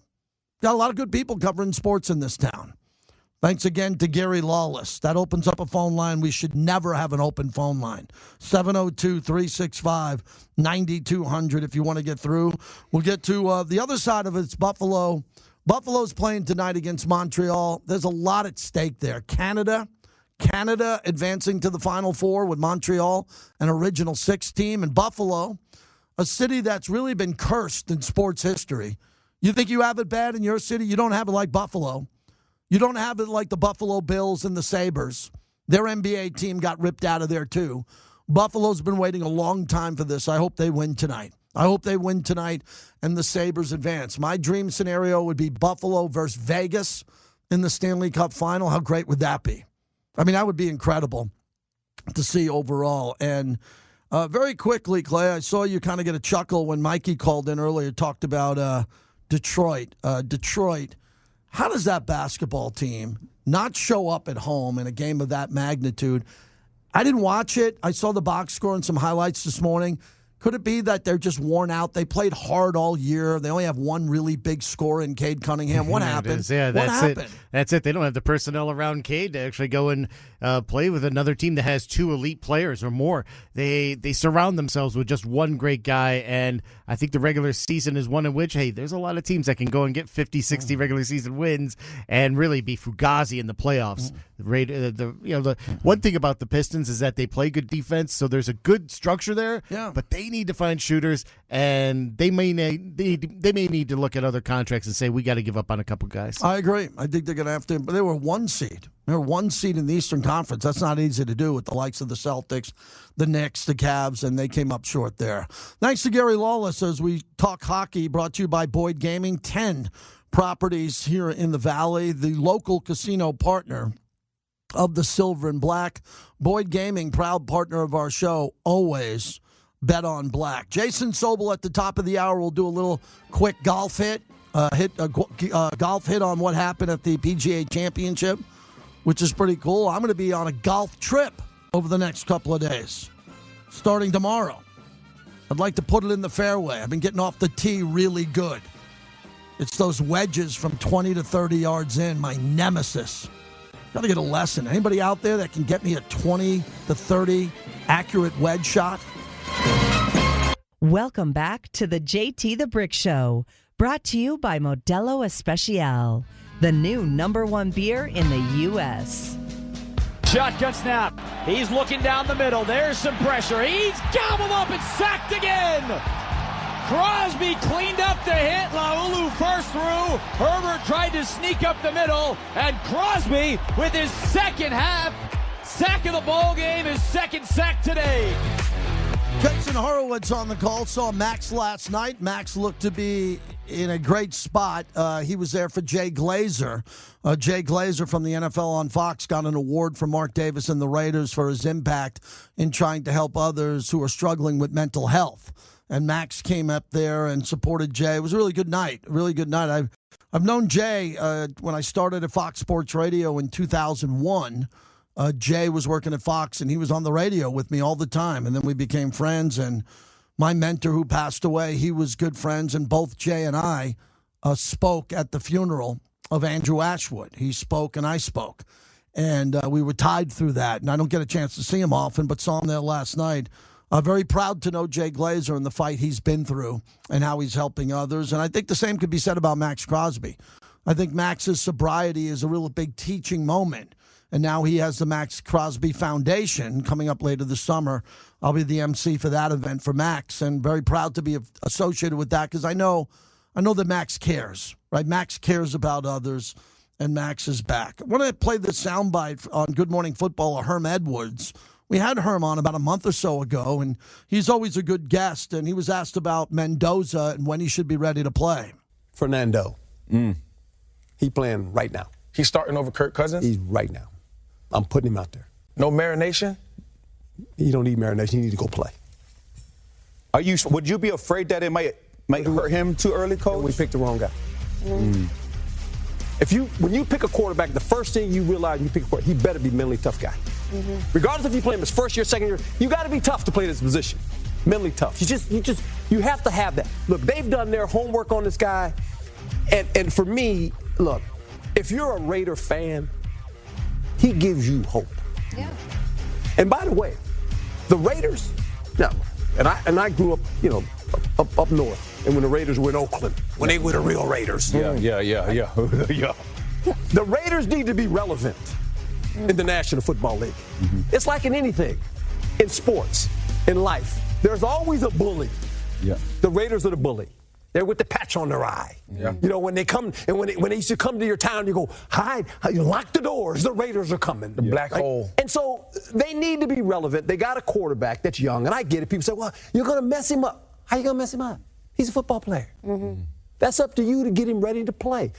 Got a lot of good people covering sports in this town. Thanks again to Gary Lawless. That opens up a phone line. We should never have an open phone line. 702-365-9200 if you want to get through. We'll get to the other side of it. It's Buffalo. Buffalo's playing tonight against Montreal. There's a lot at stake there. Canada advancing to the Final Four with Montreal, an original six team. And Buffalo, a city that's really been cursed in sports history. You think you have it bad in your city? You don't have it like Buffalo. You don't have it like the Buffalo Bills and the Sabres. Their NBA team got ripped out of there, too. Buffalo's been waiting a long time for this. I hope they win tonight. and the Sabres advance. My dream scenario would be Buffalo versus Vegas in the Stanley Cup final. How great would that be? I mean, that would be incredible to see overall. And very quickly, Clay, I saw you kind of get a chuckle when Mikey called in earlier, talked about Detroit. Detroit. How does that basketball team not show up at home in a game of that magnitude? I didn't watch it. I saw the box score and some highlights this morning. Could it be that they're just worn out? They played hard all year. They only have one really big scorer in Cade Cunningham. What happened? That's it. That's it. They don't have the personnel around Cade to actually go and play with another team that has two elite players or more. They surround themselves with just one great guy, and I think the regular season is one in which, hey, there's a lot of teams that can go and get 50, 60 regular season wins and really be fugazi in the playoffs. The one thing about the Pistons is that they play good defense, so there's a good structure there. Yeah. But they need to find shooters, and they may need to look at other contracts and say we got to give up on a couple guys. I agree. I think they're going to have to. But they were one seed. They were one seed in the Eastern Conference. That's not easy to do with the likes of the Celtics, the Knicks, the Cavs, and they came up short there. Thanks to Gary Lawless as we talk hockey, brought to you by Boyd Gaming. 10 properties here in the Valley, the local casino partner of the Silver and Black. Boyd Gaming, proud partner of our show, always bet on black. Jason Sobol at the top of the hour will do a little quick golf hit, golf hit on what happened at the PGA Championship, which is pretty cool. I'm going to be on a golf trip over the next couple of days, starting tomorrow. I'd like to put it in the fairway. I've been getting off the tee really good. It's those wedges from 20 to 30 yards in, my nemesis. Got to get a lesson. Anybody out there that can get me a 20 to 30 accurate wedge shot? Welcome back to the JT the Brick Show, brought to you by Modelo Especial, the new #1 beer in the U.S. Shotgun snap. He's looking down the middle. There's some pressure. He's gobbled up and sacked again. Crosby cleaned up the hit. Laulu first through. Herbert tried to sneak up the middle. And Crosby with his second half sack of the ball game, his second sack today. Jason Horowitz on the call. Saw Max last night. Max looked to be in a great spot. He was there for Jay Glazer. Jay Glazer from the NFL on Fox got an award from Mark Davis and the Raiders for his impact in trying to help others who are struggling with mental health. And Max came up there and supported Jay. It was a really good night. A really good night. I've known Jay when I started at Fox Sports Radio in 2001. Jay was working at Fox, and he was on the radio with me all the time. And then we became friends. And my mentor who passed away, he was good friends. And both Jay and I spoke at the funeral of Andrew Ashwood. He spoke and I spoke. And we were tied through that. And I don't get a chance to see him often, but saw him there last night. Very proud to know Jay Glazer and the fight he's been through and how he's helping others. And I think the same could be said about Max Crosby. I think Max's sobriety is a real big teaching moment. And now he has the Max Crosby Foundation coming up later this summer. I'll be the MC for that event for Max, and very proud to be associated with that because I know that Max cares, right? Max cares about others, and Max is back. I want to play this soundbite on Good Morning Football of Herm Edwards. We had Herm on about a month or so ago, and he's always a good guest, and he was asked about Mendoza and when he should be ready to play. Fernando. He playing right now. He's starting over Kirk Cousins? He's right now. I'm putting him out there. No marination? He don't need marination. He need to go play. Would you be afraid that it might hurt him too early, Coach? We picked the wrong guy. When you pick a quarterback, the first thing you realize when you pick a quarterback, he better be a mentally tough guy. Regardless if you play him his first year, second year, you got to be tough to play this position. Mentally tough. You have to have that. Look, they've done their homework on this guy, and for me, look, if you're a Raider fan, he gives you hope. Yeah. And by the way, the Raiders, and I grew up, up north, and when the Raiders were in Oakland, when they were the real Raiders. Yeah. The Raiders need to be relevant in the National Football League. It's like in anything, in sports, in life. There's always a bully. Yeah. The Raiders are the bully. They're with the patch on their eye. Yeah. When they come, and when they used to come to your town, you go, hide, you lock the doors, the Raiders are coming. The black hole. And so they need to be relevant. They got a quarterback that's young, and I get it. People say, well, you're going to mess him up. How you going to mess him up? He's a football player. That's up to you to get him ready to play.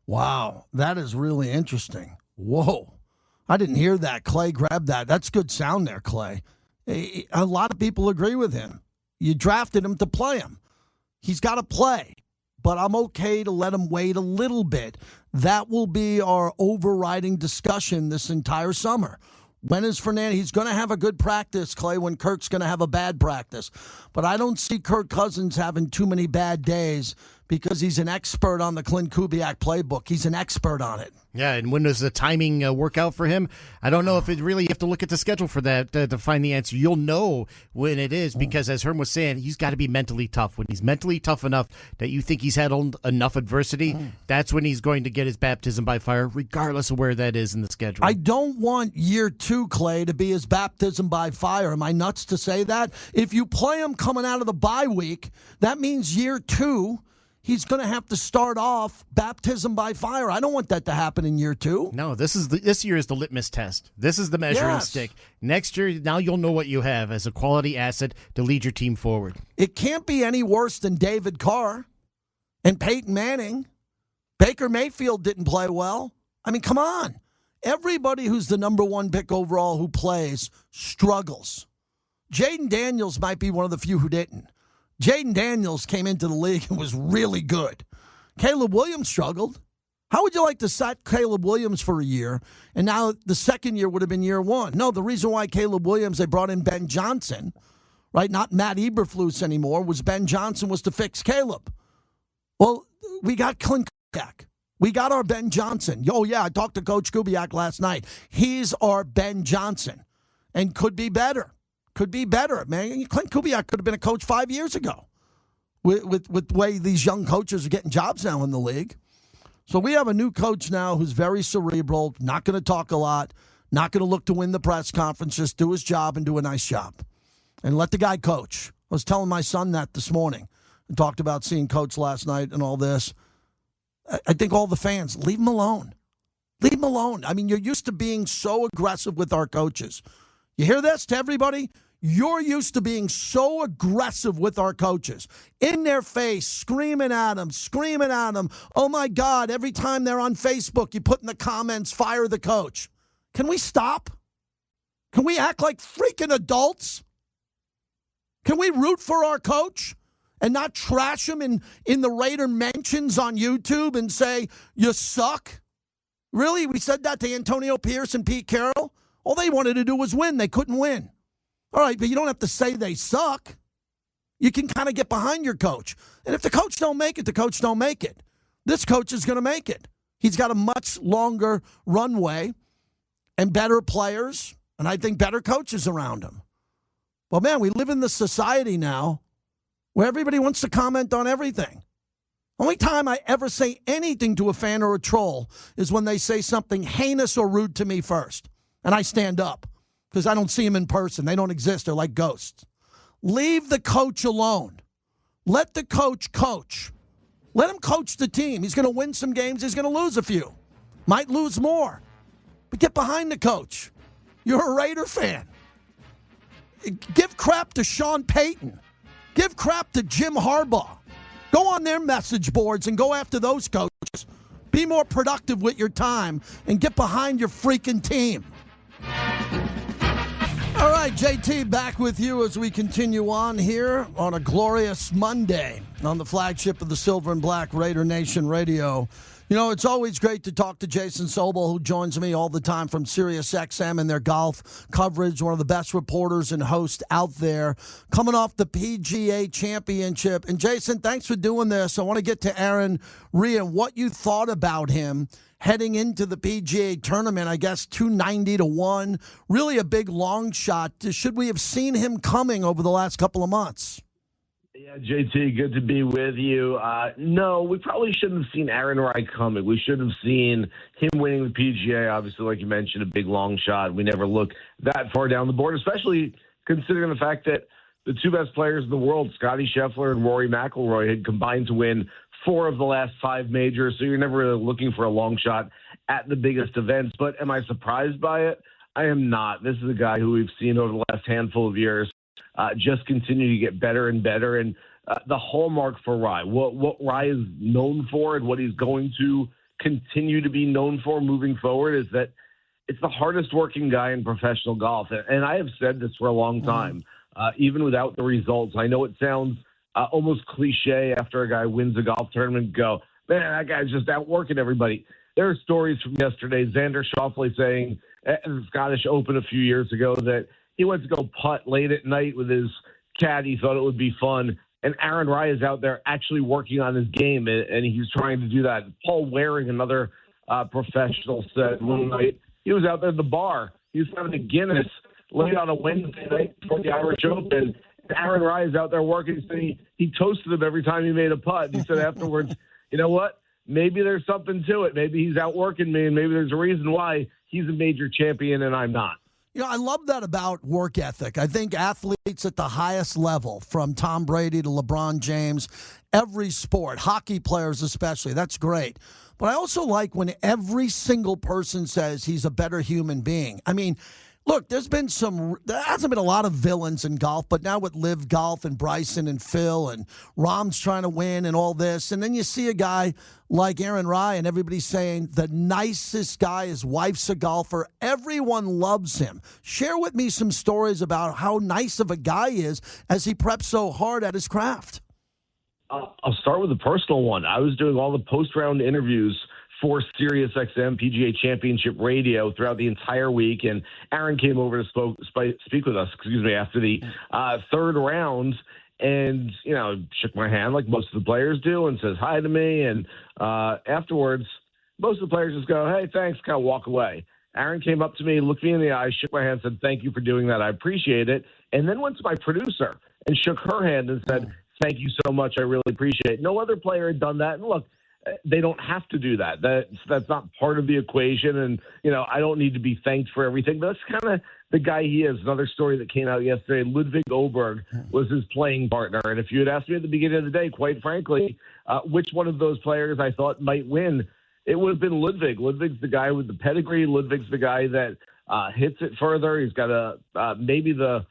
Wow, that is really interesting. Whoa. I didn't hear that. Clay grabbed that. That's good sound there, Clay. A lot of people agree with him. You drafted him to play him. He's got to play, but I'm okay to let him wait a little bit. That will be our overriding discussion this entire summer. When is Fernando? He's going to have a good practice, Clay, when Kirk's going to have a bad practice. But I don't see Kirk Cousins having too many bad days because he's an expert on the Clint Kubiak playbook. He's an expert on it. Yeah, and when does the timing work out for him? I don't know if it really, you have to look at the schedule for that to find the answer. You'll know when it is because, as Herm was saying, he's got to be mentally tough. When he's mentally tough enough that you think he's had enough adversity, that's when he's going to get his baptism by fire, regardless of where that is in the schedule. I don't want year 2, Clay, to be his baptism by fire. Am I nuts to say that? If you play him coming out of the bye week, that means year 2, he's going to have to start off baptism by fire. I don't want that to happen in year 2. No, this year is the litmus test. This is the measuring stick. Next year, now you'll know what you have as a quality asset to lead your team forward. It can't be any worse than David Carr and Peyton Manning. Baker Mayfield didn't play well. I mean, come on. Everybody who's the number 1 pick overall who plays struggles. Jaden Daniels might be one of the few who didn't. Jaden Daniels came into the league and was really good. Caleb Williams struggled. How would you like to sack Caleb Williams for a year, and now the second year would have been year 1? No, the reason why Caleb Williams, they brought in Ben Johnson, right, not Matt Eberflus anymore, was Ben Johnson was to fix Caleb. Well, we got Clint Kubiak. We got our Ben Johnson. Oh, yeah, I talked to Coach Kubiak last night. He's our Ben Johnson and could be better. could be better, man. Clint Kubiak could have been a coach 5 years ago with the way these young coaches are getting jobs now in the league. So we have a new coach now who's very cerebral, not going to talk a lot, not going to look to win the press conference, just do his job and do a nice job. And let the guy coach. I was telling my son that this morning. I talked about seeing Coach last night and all this. I think all the fans, leave him alone. Leave him alone. I mean, you're used to being so aggressive with our coaches. You hear this to everybody? You're used to being so aggressive with our coaches. In their face, screaming at them. Oh, my God, every time they're on Facebook, you put in the comments, fire the coach. Can we stop? Can we act like freaking adults? Can we root for our coach and not trash him in the Raider mentions on YouTube and say, you suck? Really? We said that to Antonio Pierce and Pete Carroll? All they wanted to do was win. They couldn't win. All right, but you don't have to say they suck. You can kind of get behind your coach. And if the coach don't make it, the coach don't make it. This coach is going to make it. He's got a much longer runway and better players, and I think better coaches around him. Well, man, we live in this society now where everybody wants to comment on everything. Only time I ever say anything to a fan or a troll is when they say something heinous or rude to me first. And I stand up because I don't see them in person. They don't exist. They're like ghosts. Leave the coach alone. Let the coach coach. Let him coach the team. He's going to win some games. He's going to lose a few. Might lose more. But get behind the coach. You're a Raider fan. Give crap to Sean Payton. Give crap to Jim Harbaugh. Go on their message boards and go after those coaches. Be more productive with your time and get behind your freaking team. All right, JT, back with you as we continue on here on a glorious Monday on the flagship of the Silver and Black Raider Nation Radio. You know, it's always great to talk to Jason Sobol, who joins me all the time from Sirius XM and their golf coverage, one of the best reporters and hosts out there, coming off the PGA Championship. And, Jason, thanks for doing this. I want to get to Aaron Rea, what you thought about him heading into the PGA tournament. I guess 290-1, really a big long shot. Should we have seen him coming over the last couple of months? Yeah, JT, good to be with you. No, we probably shouldn't have seen Aaron Rea coming. We should have seen him winning the PGA. Obviously, like you mentioned, a big long shot. We never look that far down the board, especially considering the fact that the two best players in the world, Scottie Scheffler and Rory McIlroy, had combined to win 4 of the last 5 majors. So you're never really looking for a long shot at the biggest events. But am I surprised by it? I am not. This is a guy who we've seen over the last handful of years just continue to get better and better. And the hallmark for Rai, what Rai is known for and what he's going to continue to be known for moving forward is that it's the hardest working guy in professional golf. And I have said this for a long time, even without the results. I know it sounds almost cliche after a guy wins a golf tournament, go, man, that guy's just outworking everybody. There are stories from yesterday, Xander Schauffele saying at the Scottish Open a few years ago that he went to go putt late at night with his caddy, thought it would be fun. And Aaron Rai is out there actually working on his game, and he's trying to do that. Paul Waring, another professional, said one night he was out there at the bar. He was having a Guinness late on a Wednesday night before the Irish Open. And Aaron Rai is out there working. So he toasted him every time he made a putt. He said afterwards, you know what? Maybe there's something to it. Maybe he's outworking me, and maybe there's a reason why he's a major champion and I'm not. You know, I love that about work ethic. I think athletes at the highest level, from Tom Brady to LeBron James, every sport, hockey players especially, that's great. But I also like when every single person says he's a better human being. I mean, look, there hasn't been a lot of villains in golf, but now with Live Golf and Bryson and Phil and Rahm's trying to win and all this, and then you see a guy like Aaron Rai and everybody's saying the nicest guy, his wife's a golfer. Everyone loves him. Share with me some stories about how nice of a guy he is as he preps so hard at his craft. I'll start with a personal one. I was doing all the post-round interviews for Sirius XM PGA Championship Radio throughout the entire week, and Aaron came over to speak with us, after the third round, and, shook my hand like most of the players do and says hi to me, and afterwards, most of the players just go, hey, thanks, kind of walk away. Aaron came up to me, looked me in the eye, shook my hand, said, "Thank you for doing that. I appreciate it." And then went to my producer and shook her hand and said, "Thank you so much. I really appreciate it." No other player had done that. And look, they don't have to do that. That's not part of the equation. And, I don't need to be thanked for everything. But that's kind of the guy he is. Another story that came out yesterday, Ludwig Oberg was his playing partner. And if you had asked me at the beginning of the day, quite frankly, which one of those players I thought might win, it would have been Ludwig. Ludwig's the guy with the pedigree. Ludwig's the guy that hits it further. He's got maybe the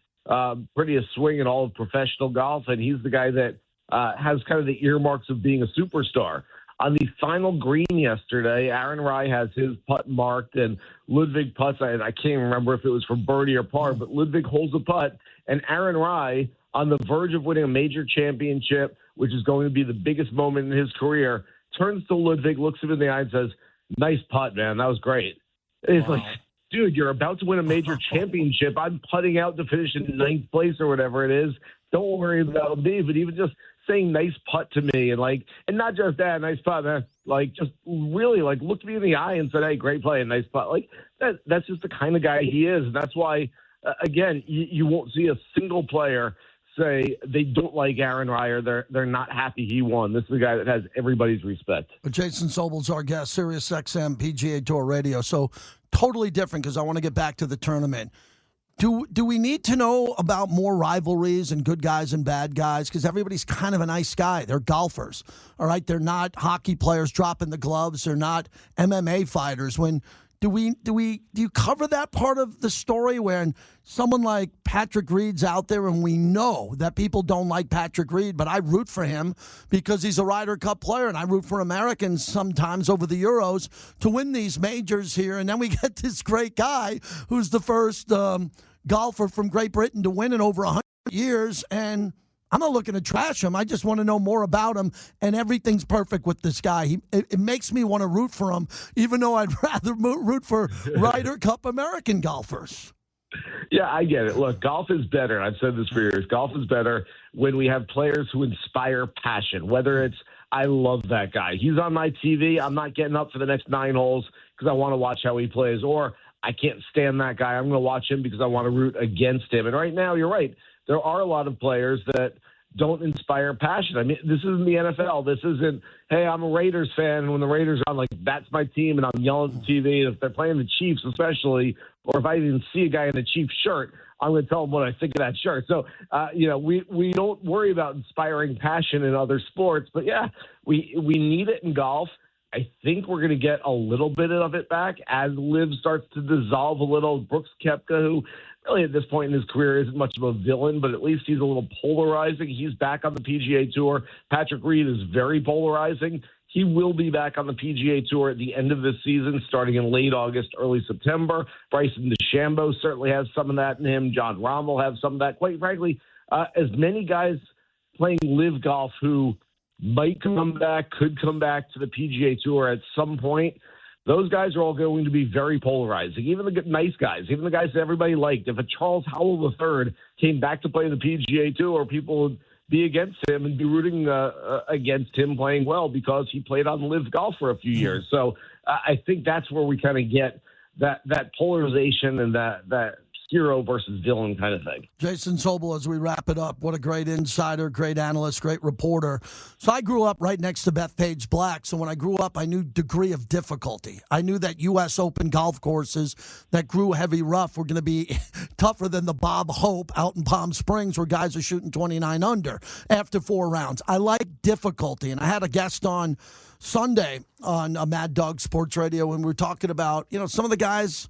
prettiest swing in all of professional golf. And he's the guy that has kind of the earmarks of being a superstar. On the final green yesterday, Aaron Rai has his putt marked, and Ludwig putts, and I can't remember if it was for birdie or par, but Ludwig holds a putt, and Aaron Rai, on the verge of winning a major championship, which is going to be the biggest moment in his career, turns to Ludwig, looks him in the eye, and says, "Nice putt, man. That was great." And it's like, dude, you're about to win a major championship. I'm putting out to finish in 9th place or whatever it is. Don't worry about me, but even just saying nice putt to me and not just that, nice putt, man. Just really looked me in the eye and said, "Hey, great play and nice putt." That's just the kind of guy he is. And that's why, again, you won't see a single player say they don't like Aaron Rai or they're not happy he won. This is a guy that has everybody's respect. Jason Sobol's our guest, Sirius XM PGA Tour Radio. So totally different because I want to get back to the tournament. Do we need to know about more rivalries and good guys and bad guys? Because everybody's kind of a nice guy. They're golfers, all right? They're not hockey players dropping the gloves. They're not MMA fighters. Do you cover that part of the story when someone like Patrick Reed's out there and we know that people don't like Patrick Reed, but I root for him because he's a Ryder Cup player, and I root for Americans sometimes over the Euros to win these majors here, and then we get this great guy who's the first golfer from Great Britain to win in over 100 years, and I'm not looking to trash him. I just want to know more about him, and everything's perfect with this guy. It makes me want to root for him, even though I'd rather root for Ryder Cup American golfers. Yeah, I get it. Look, golf is better. I've said this for years. Golf is better when we have players who inspire passion, whether it's, I love that guy. He's on my TV. I'm not getting up for the next 9 holes because I want to watch how he plays, or I can't stand that guy. I'm going to watch him because I want to root against him. And right now, you're right. There are a lot of players that don't inspire passion. I mean, this isn't the NFL. This isn't, hey, I'm a Raiders fan, and when the Raiders are on, that's my team, and I'm yelling at the TV. And if they're playing the Chiefs especially, or if I even see a guy in a Chiefs shirt, I'm going to tell them what I think of that shirt. So, we don't worry about inspiring passion in other sports. But, yeah, we need it in golf. I think we're going to get a little bit of it back as LIV starts to dissolve a little. Brooks Koepka, who really at this point in his career isn't much of a villain, but at least he's a little polarizing. He's back on the PGA Tour. Patrick Reed is very polarizing. He will be back on the PGA Tour at the end of this season, starting in late August, early September. Bryson DeChambeau certainly has some of that in him. John Rahm will have some of that. Quite frankly, as many guys playing LIV golf who might come back, could come back to the PGA Tour at some point, those guys are all going to be very polarizing. Even the nice guys, even the guys that everybody liked. If a Charles Howell III came back to play the PGA Tour, people would be against him and be rooting against him playing well because he played on LIV golf for a few years. So I think that's where we kind of get that polarization and that hero versus villain kind of thing. Jason Sobol, as we wrap it up, what a great insider, great analyst, great reporter. So I grew up right next to Bethpage Black. So when I grew up, I knew degree of difficulty. I knew that U.S. Open golf courses that grew heavy rough were going to be tougher than the Bob Hope out in Palm Springs where guys are shooting 29 under after 4 rounds. I like difficulty. And I had a guest on Sunday on Mad Dog Sports Radio when we were talking about, some of the guys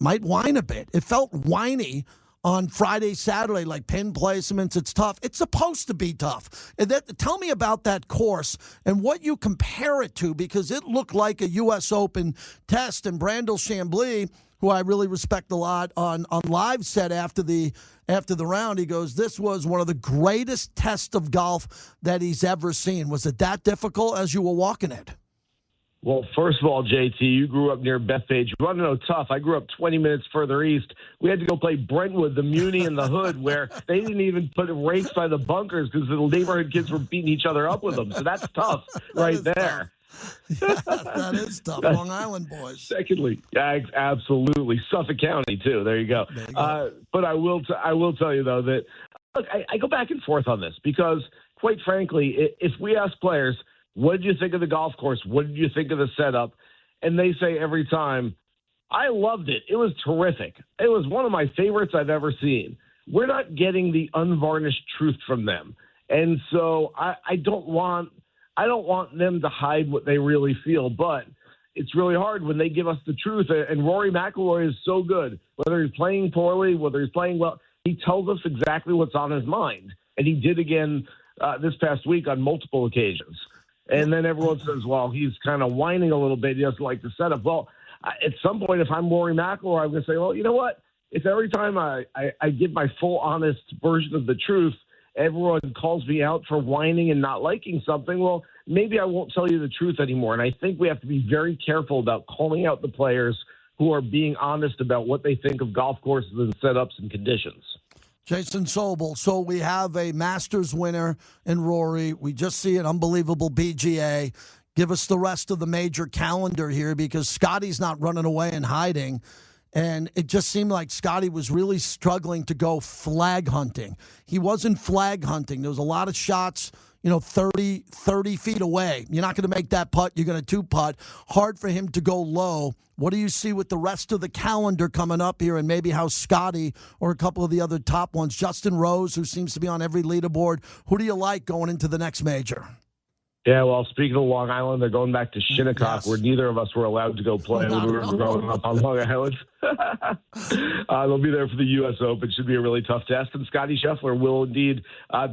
might whine a bit. It felt whiny on Friday, Saturday, like pin placements. It's tough. It's supposed to be tough. Tell me about that course and what you compare it to, because it looked like a U.S. Open test. And Brandel Chambly, who I really respect a lot, on live said after the round, he goes, this was one of the greatest tests of golf that he's ever seen. Was it that difficult as you were walking it? Well, first of all, JT, you grew up near Bethpage. You want to know tough? I grew up 20 minutes further east. We had to go play Brentwood, the Muni, and the Hood, where they didn't even put rakes by the bunkers because the neighborhood kids were beating each other up with them. So that's tough right there. That is tough. Long Island boys. Secondly, yeah, absolutely. Suffolk County, too. There you go. But I will tell you, though, that look, I go back and forth on this because, quite frankly, if we ask players, what did you think of the golf course? What did you think of the setup? And they say every time, I loved it. It was terrific. It was one of my favorites I've ever seen. We're not getting the unvarnished truth from them. And so I don't want them to hide what they really feel, but it's really hard when they give us the truth. And Rory McIlroy is so good. Whether he's playing poorly, whether he's playing well, he tells us exactly what's on his mind. And he did again this past week on multiple occasions. And then everyone says, well, he's kind of whining a little bit. He doesn't like the setup. Well, at some point, if I'm Rory McIlroy, I'm going to say, well, you know what? If every time I give my full, honest version of the truth, everyone calls me out for whining and not liking something, well, maybe I won't tell you the truth anymore. And I think we have to be very careful about calling out the players who are being honest about what they think of golf courses and setups and conditions. Jason Sobol. So we have a Masters winner in Rory. We just see an unbelievable PGA. Give us the rest of the major calendar here because Scotty's not running away and hiding. And it just seemed like Scotty was really struggling to go flag hunting. He wasn't flag hunting. There was a lot of shots, 30 feet away. You're not going to make that putt. You're going to two-putt. Hard for him to go low. What do you see with the rest of the calendar coming up here and maybe how Scotty or a couple of the other top ones, Justin Rose, who seems to be on every leaderboard, who do you like going into the next major? Yeah, well, speaking of Long Island, they're going back to Shinnecock, where neither of us were allowed to go play when we were growing up on Long Island. They'll be there for the U.S. Open. Should be a really tough test. And Scotty Scheffler will indeed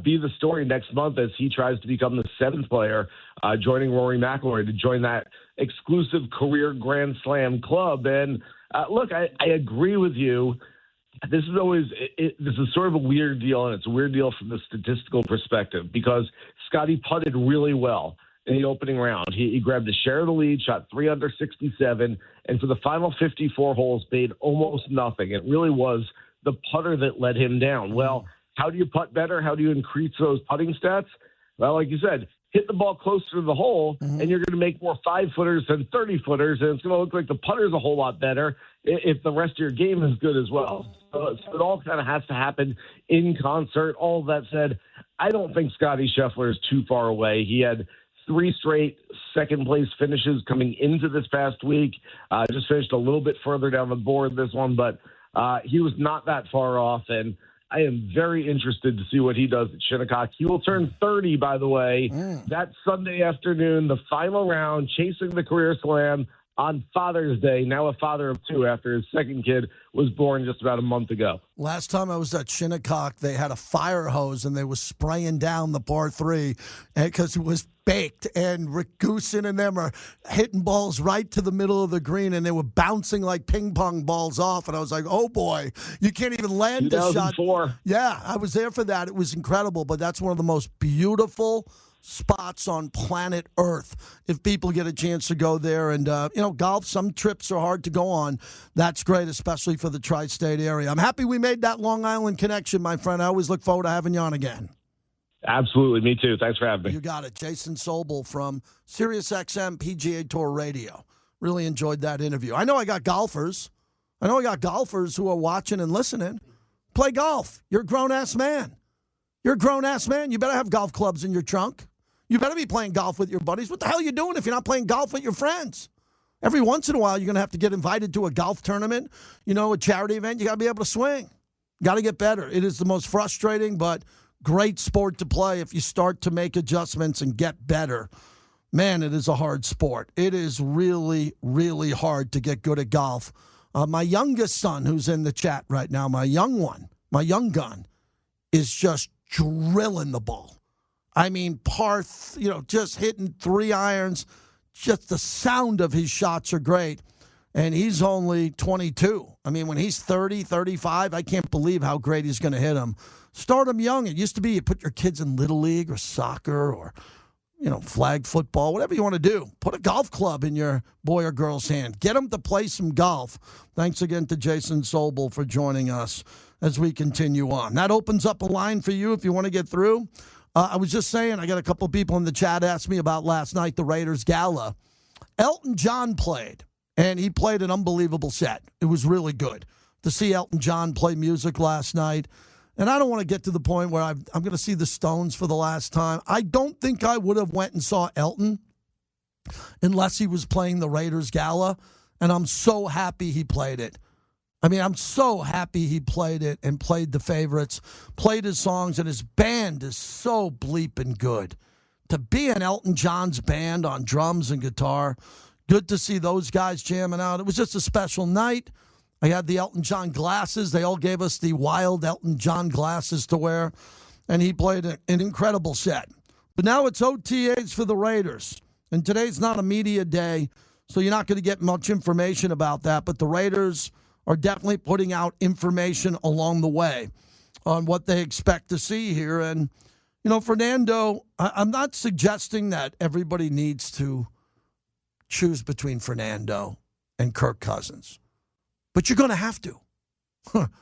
be the story next month as he tries to become the seventh player, joining Rory McIlroy to join that exclusive career Grand Slam club. And look, I agree with you. This is always this is sort of a weird deal, and it's a weird deal from the statistical perspective because Scotty putted really well in the opening round. He grabbed a share of the lead, shot 3 under 67, and for the final 54 holes, made almost nothing. It really was the putter that let him down. Well, how do you putt better? How do you increase those putting stats? Well, like you said, hit the ball closer to the hole, and you're going to make more 5-footers than 30-footers, and it's going to look like the putter's a whole lot better if the rest of your game is good as well. So it all kind of has to happen in concert. All that said, I don't think Scotty Scheffler is too far away. He had 3 straight second-place finishes coming into this past week. Just finished a little bit further down the board this one, but he was not that far off, and I am very interested to see what he does at Shinnecock. He will turn 30, by the way, that Sunday afternoon, the final round, chasing the career slam on Father's Day, now a father of 2 after his second kid was born just about a month ago. Last time I was at Shinnecock, they had a fire hose and they were spraying down the par 3 because it was baked, and Rick Goosen and them are hitting balls right to the middle of the green, and they were bouncing like ping pong balls off, and I was like, oh boy, you can't even land a shot. Yeah, I was there for that. It was incredible, but that's one of the most beautiful spots on planet Earth if people get a chance to go there. And, golf, some trips are hard to go on. That's great, especially for the tri-state area. I'm happy we made that Long Island connection, my friend. I always look forward to having you on again. Absolutely. Me too. Thanks for having me. You got it. Jason Sobol from Sirius XM PGA Tour Radio. Really enjoyed that interview. I know I got golfers who are watching and listening. Play golf. You're a grown-ass man. You're a grown-ass man. You better have golf clubs in your trunk. You better be playing golf with your buddies. What the hell are you doing if you're not playing golf with your friends? Every once in a while, you're going to have to get invited to a golf tournament, a charity event. You got to be able to swing. Got to get better. It is the most frustrating but great sport to play if you start to make adjustments and get better. Man, it is a hard sport. It is really, really hard to get good at golf. My youngest son, who's in the chat right now, my young gun, is just drilling the ball. I mean, just hitting 3 irons. Just the sound of his shots are great. And he's only 22. I mean, when he's 30, 35, I can't believe how great he's going to hit them. Start them young. It used to be you put your kids in Little League or soccer or, flag football, whatever you want to do. Put a golf club in your boy or girl's hand. Get them to play some golf. Thanks again to Jason Sobol for joining us as we continue on. That opens up a line for you if you want to get through. I was just saying, I got a couple people in the chat asked me about last night, the Raiders Gala. Elton John played, and he played an unbelievable set. It was really good to see Elton John play music last night. And I don't want to get to the point where I'm going to see the Stones for the last time. I don't think I would have went and saw Elton unless he was playing the Raiders Gala, and I'm so happy he played it. I mean, I'm so happy he played it and played the favorites, played his songs, and his band is so bleeping good. To be in Elton John's band on drums and guitar, good to see those guys jamming out. It was just a special night. I had the Elton John glasses. They all gave us the wild Elton John glasses to wear, and he played an incredible set. But now it's OTAs for the Raiders, and today's not a media day, so you're not going to get much information about that, but the Raiders are definitely putting out information along the way on what they expect to see here. And, you know, Fernando, I'm not suggesting that everybody needs to choose between Fernando and Kirk Cousins, but you're going to have to,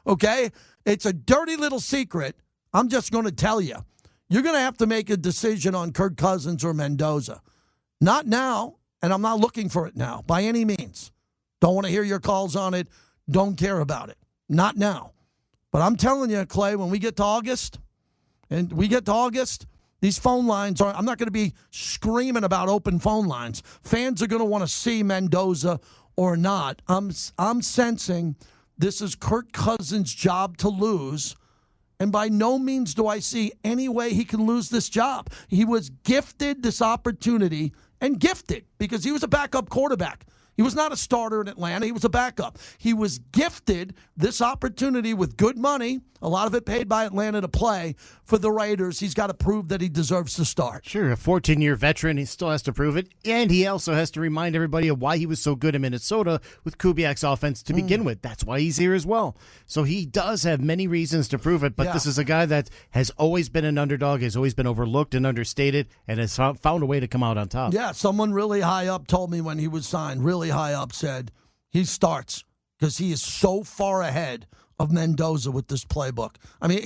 okay? It's a dirty little secret. I'm just going to tell you. You're going to have to make a decision on Kirk Cousins or Mendoza. Not now, and I'm not looking for it now by any means. Don't want to hear your calls on it. Don't care about it. Not now. But I'm telling you, Clay, when we get to August, these phone lines are, I'm not going to be screaming about open phone lines. Fans are going to want to see Mendoza or not. I'm sensing this is Kirk Cousins' job to lose, and by no means do I see any way he can lose this job. He was gifted this opportunity, and gifted because he was a backup quarterback. He was not a starter in Atlanta. He was a backup. He was gifted this opportunity with good money, a lot of it paid by Atlanta to play for the Raiders. He's got to prove that he deserves to start. Sure, a 14-year veteran. He still has to prove it. And he also has to remind everybody of why he was so good in Minnesota with Kubiak's offense to begin with. That's why he's here as well. So he does have many reasons to prove it, but this is a guy that has always been an underdog, has always been overlooked and understated, and has found a way to come out on top. Yeah, someone really high up told me when he was signed, really high up, said he starts because he is so far ahead of Mendoza with this playbook. I mean,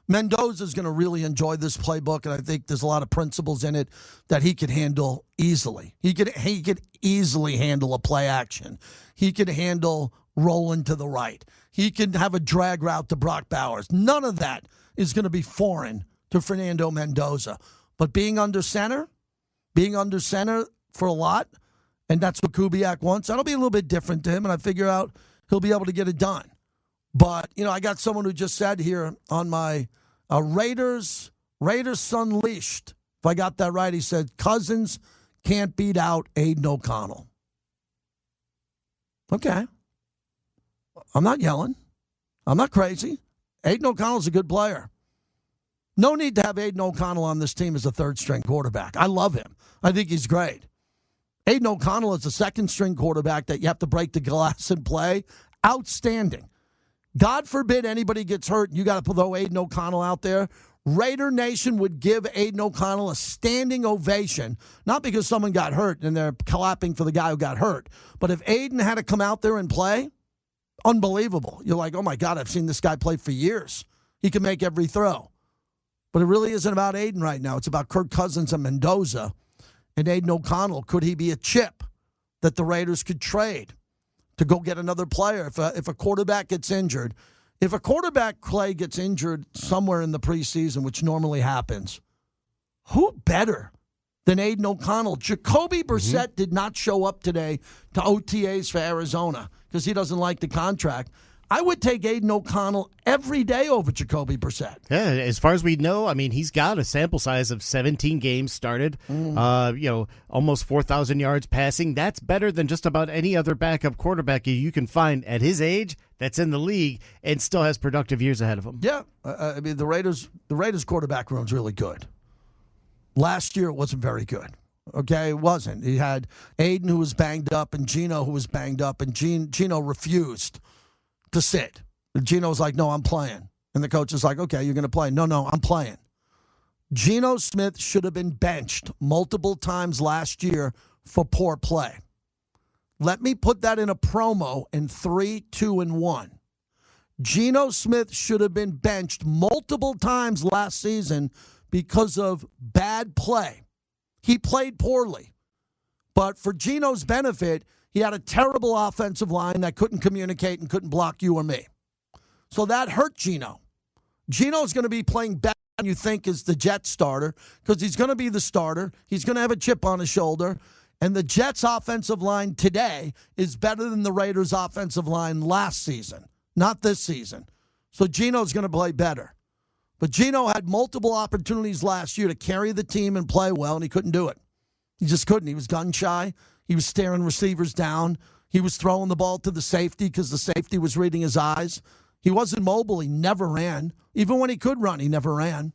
Mendoza's going to really enjoy this playbook, and I think there's a lot of principles in it that he could handle easily. He could easily handle a play action. He could handle rolling to the right. He can have a drag route to Brock Bowers. None of that is going to be foreign to Fernando Mendoza. But being under center for a lot, and that's what Kubiak wants, that'll be a little bit different to him, and I figure out he'll be able to get it done. But, you know, I got someone who just said here on my Raiders Unleashed, if I got that right, he said, Cousins can't beat out Aiden O'Connell. Okay. I'm not yelling. I'm not crazy. Aiden O'Connell's a good player. No need to have Aiden O'Connell on this team as a third-string quarterback. I love him. I think he's great. Aiden O'Connell is a second-string quarterback that you have to break the glass and play. Outstanding. God forbid anybody gets hurt and you got to throw Aiden O'Connell out there. Raider Nation would give Aiden O'Connell a standing ovation, not because someone got hurt and they're clapping for the guy who got hurt, but if Aiden had to come out there and play, unbelievable. You're like, oh, my God, I've seen this guy play for years. He can make every throw. But it really isn't about Aiden right now. It's about Kirk Cousins and Mendoza. And Aiden O'Connell, could he be a chip that the Raiders could trade to go get another player if a quarterback gets injured? If a quarterback, Clay, gets injured somewhere in the preseason, which normally happens, who better than Aiden O'Connell? Jacoby Brissett did not show up today to OTAs for Arizona because he doesn't like the contract. I would take Aiden O'Connell every day over Jacoby Brissett. Yeah, as far as we know, I mean, he's got a sample size of 17 games started, almost 4,000 yards passing. That's better than just about any other backup quarterback you can find at his age that's in the league and still has productive years ahead of him. Yeah, I mean, the Raiders quarterback room's really good. Last year, it wasn't very good. Okay, it wasn't. He had Aiden, who was banged up, and Geno, who was banged up, and Geno refused to sit. Geno's like, no, I'm playing. And the coach is like, okay, you're going to play. No, I'm playing. Geno Smith should have been benched multiple times last year for poor play. Let me put that in a promo in 3, 2, and 1. Geno Smith should have been benched multiple times last season because of bad play. He played poorly. But for Geno's benefit, he had a terrible offensive line that couldn't communicate and couldn't block you or me. So that hurt Geno. Geno's going to be playing better than you think is the Jets starter because he's going to be the starter. He's going to have a chip on his shoulder. And the Jets' offensive line today is better than the Raiders' offensive line last season, not this season. So Geno's going to play better. But Geno had multiple opportunities last year to carry the team and play well, and he couldn't do it. He just couldn't. He was gun-shy. He was staring receivers down. He was throwing the ball to the safety because the safety was reading his eyes. He wasn't mobile. He never ran. Even when he could run, he never ran.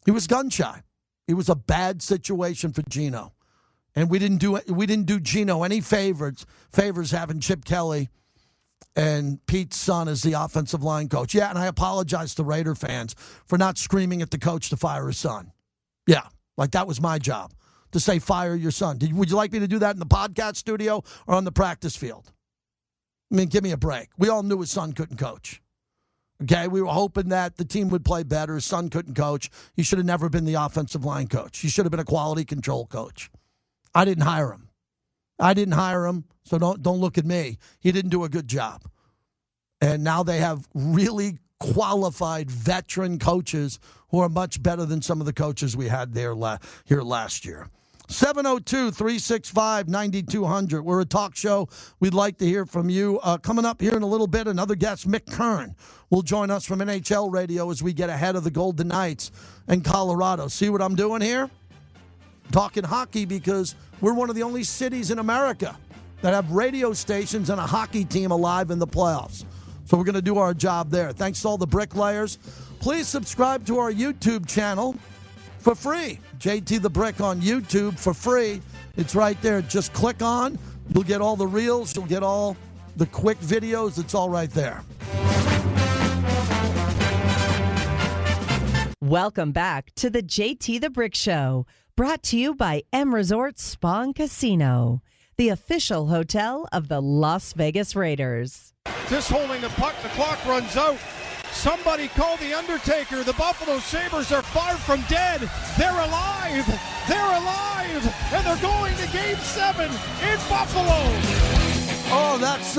He was gun-shy. It was a bad situation for Geno. And we didn't do Geno any favors having Chip Kelly and Pete's son as the offensive line coach. Yeah, and I apologize to Raider fans for not screaming at the coach to fire his son. Yeah, like that was my job, to say fire your son. Would you like me to do that in the podcast studio or on the practice field? I mean, give me a break. We all knew his son couldn't coach. Okay, we were hoping that the team would play better. His son couldn't coach. He should have never been the offensive line coach. He should have been a quality control coach. I didn't hire him. So don't look at me. He didn't do a good job. And now they have really qualified veteran coaches who are much better than some of the coaches we had there here last year. 702-365-9200. We're a talk show. We'd like to hear from you. Coming up here in a little bit, another guest, Mick Kern, will join us from NHL Radio as we get ahead of the Golden Knights and Colorado. See what I'm doing here? Talking hockey because we're one of the only cities in America that have radio stations and a hockey team alive in the playoffs. So we're going to do our job there. Thanks to all the bricklayers. Please subscribe to our YouTube channel for free. JT the Brick on YouTube for free. It's right there. Just click on. You'll get all the reels. You'll get all the quick videos. It's all right there. Welcome back to the JT the Brick Show, brought to you by M Resort Spa and Casino, the official hotel of the Las Vegas Raiders. Just holding the puck, the clock runs out. Somebody call the Undertaker. The Buffalo Sabres are far from dead. They're alive. They're alive. And they're going to Game 7 in Buffalo. Oh, that's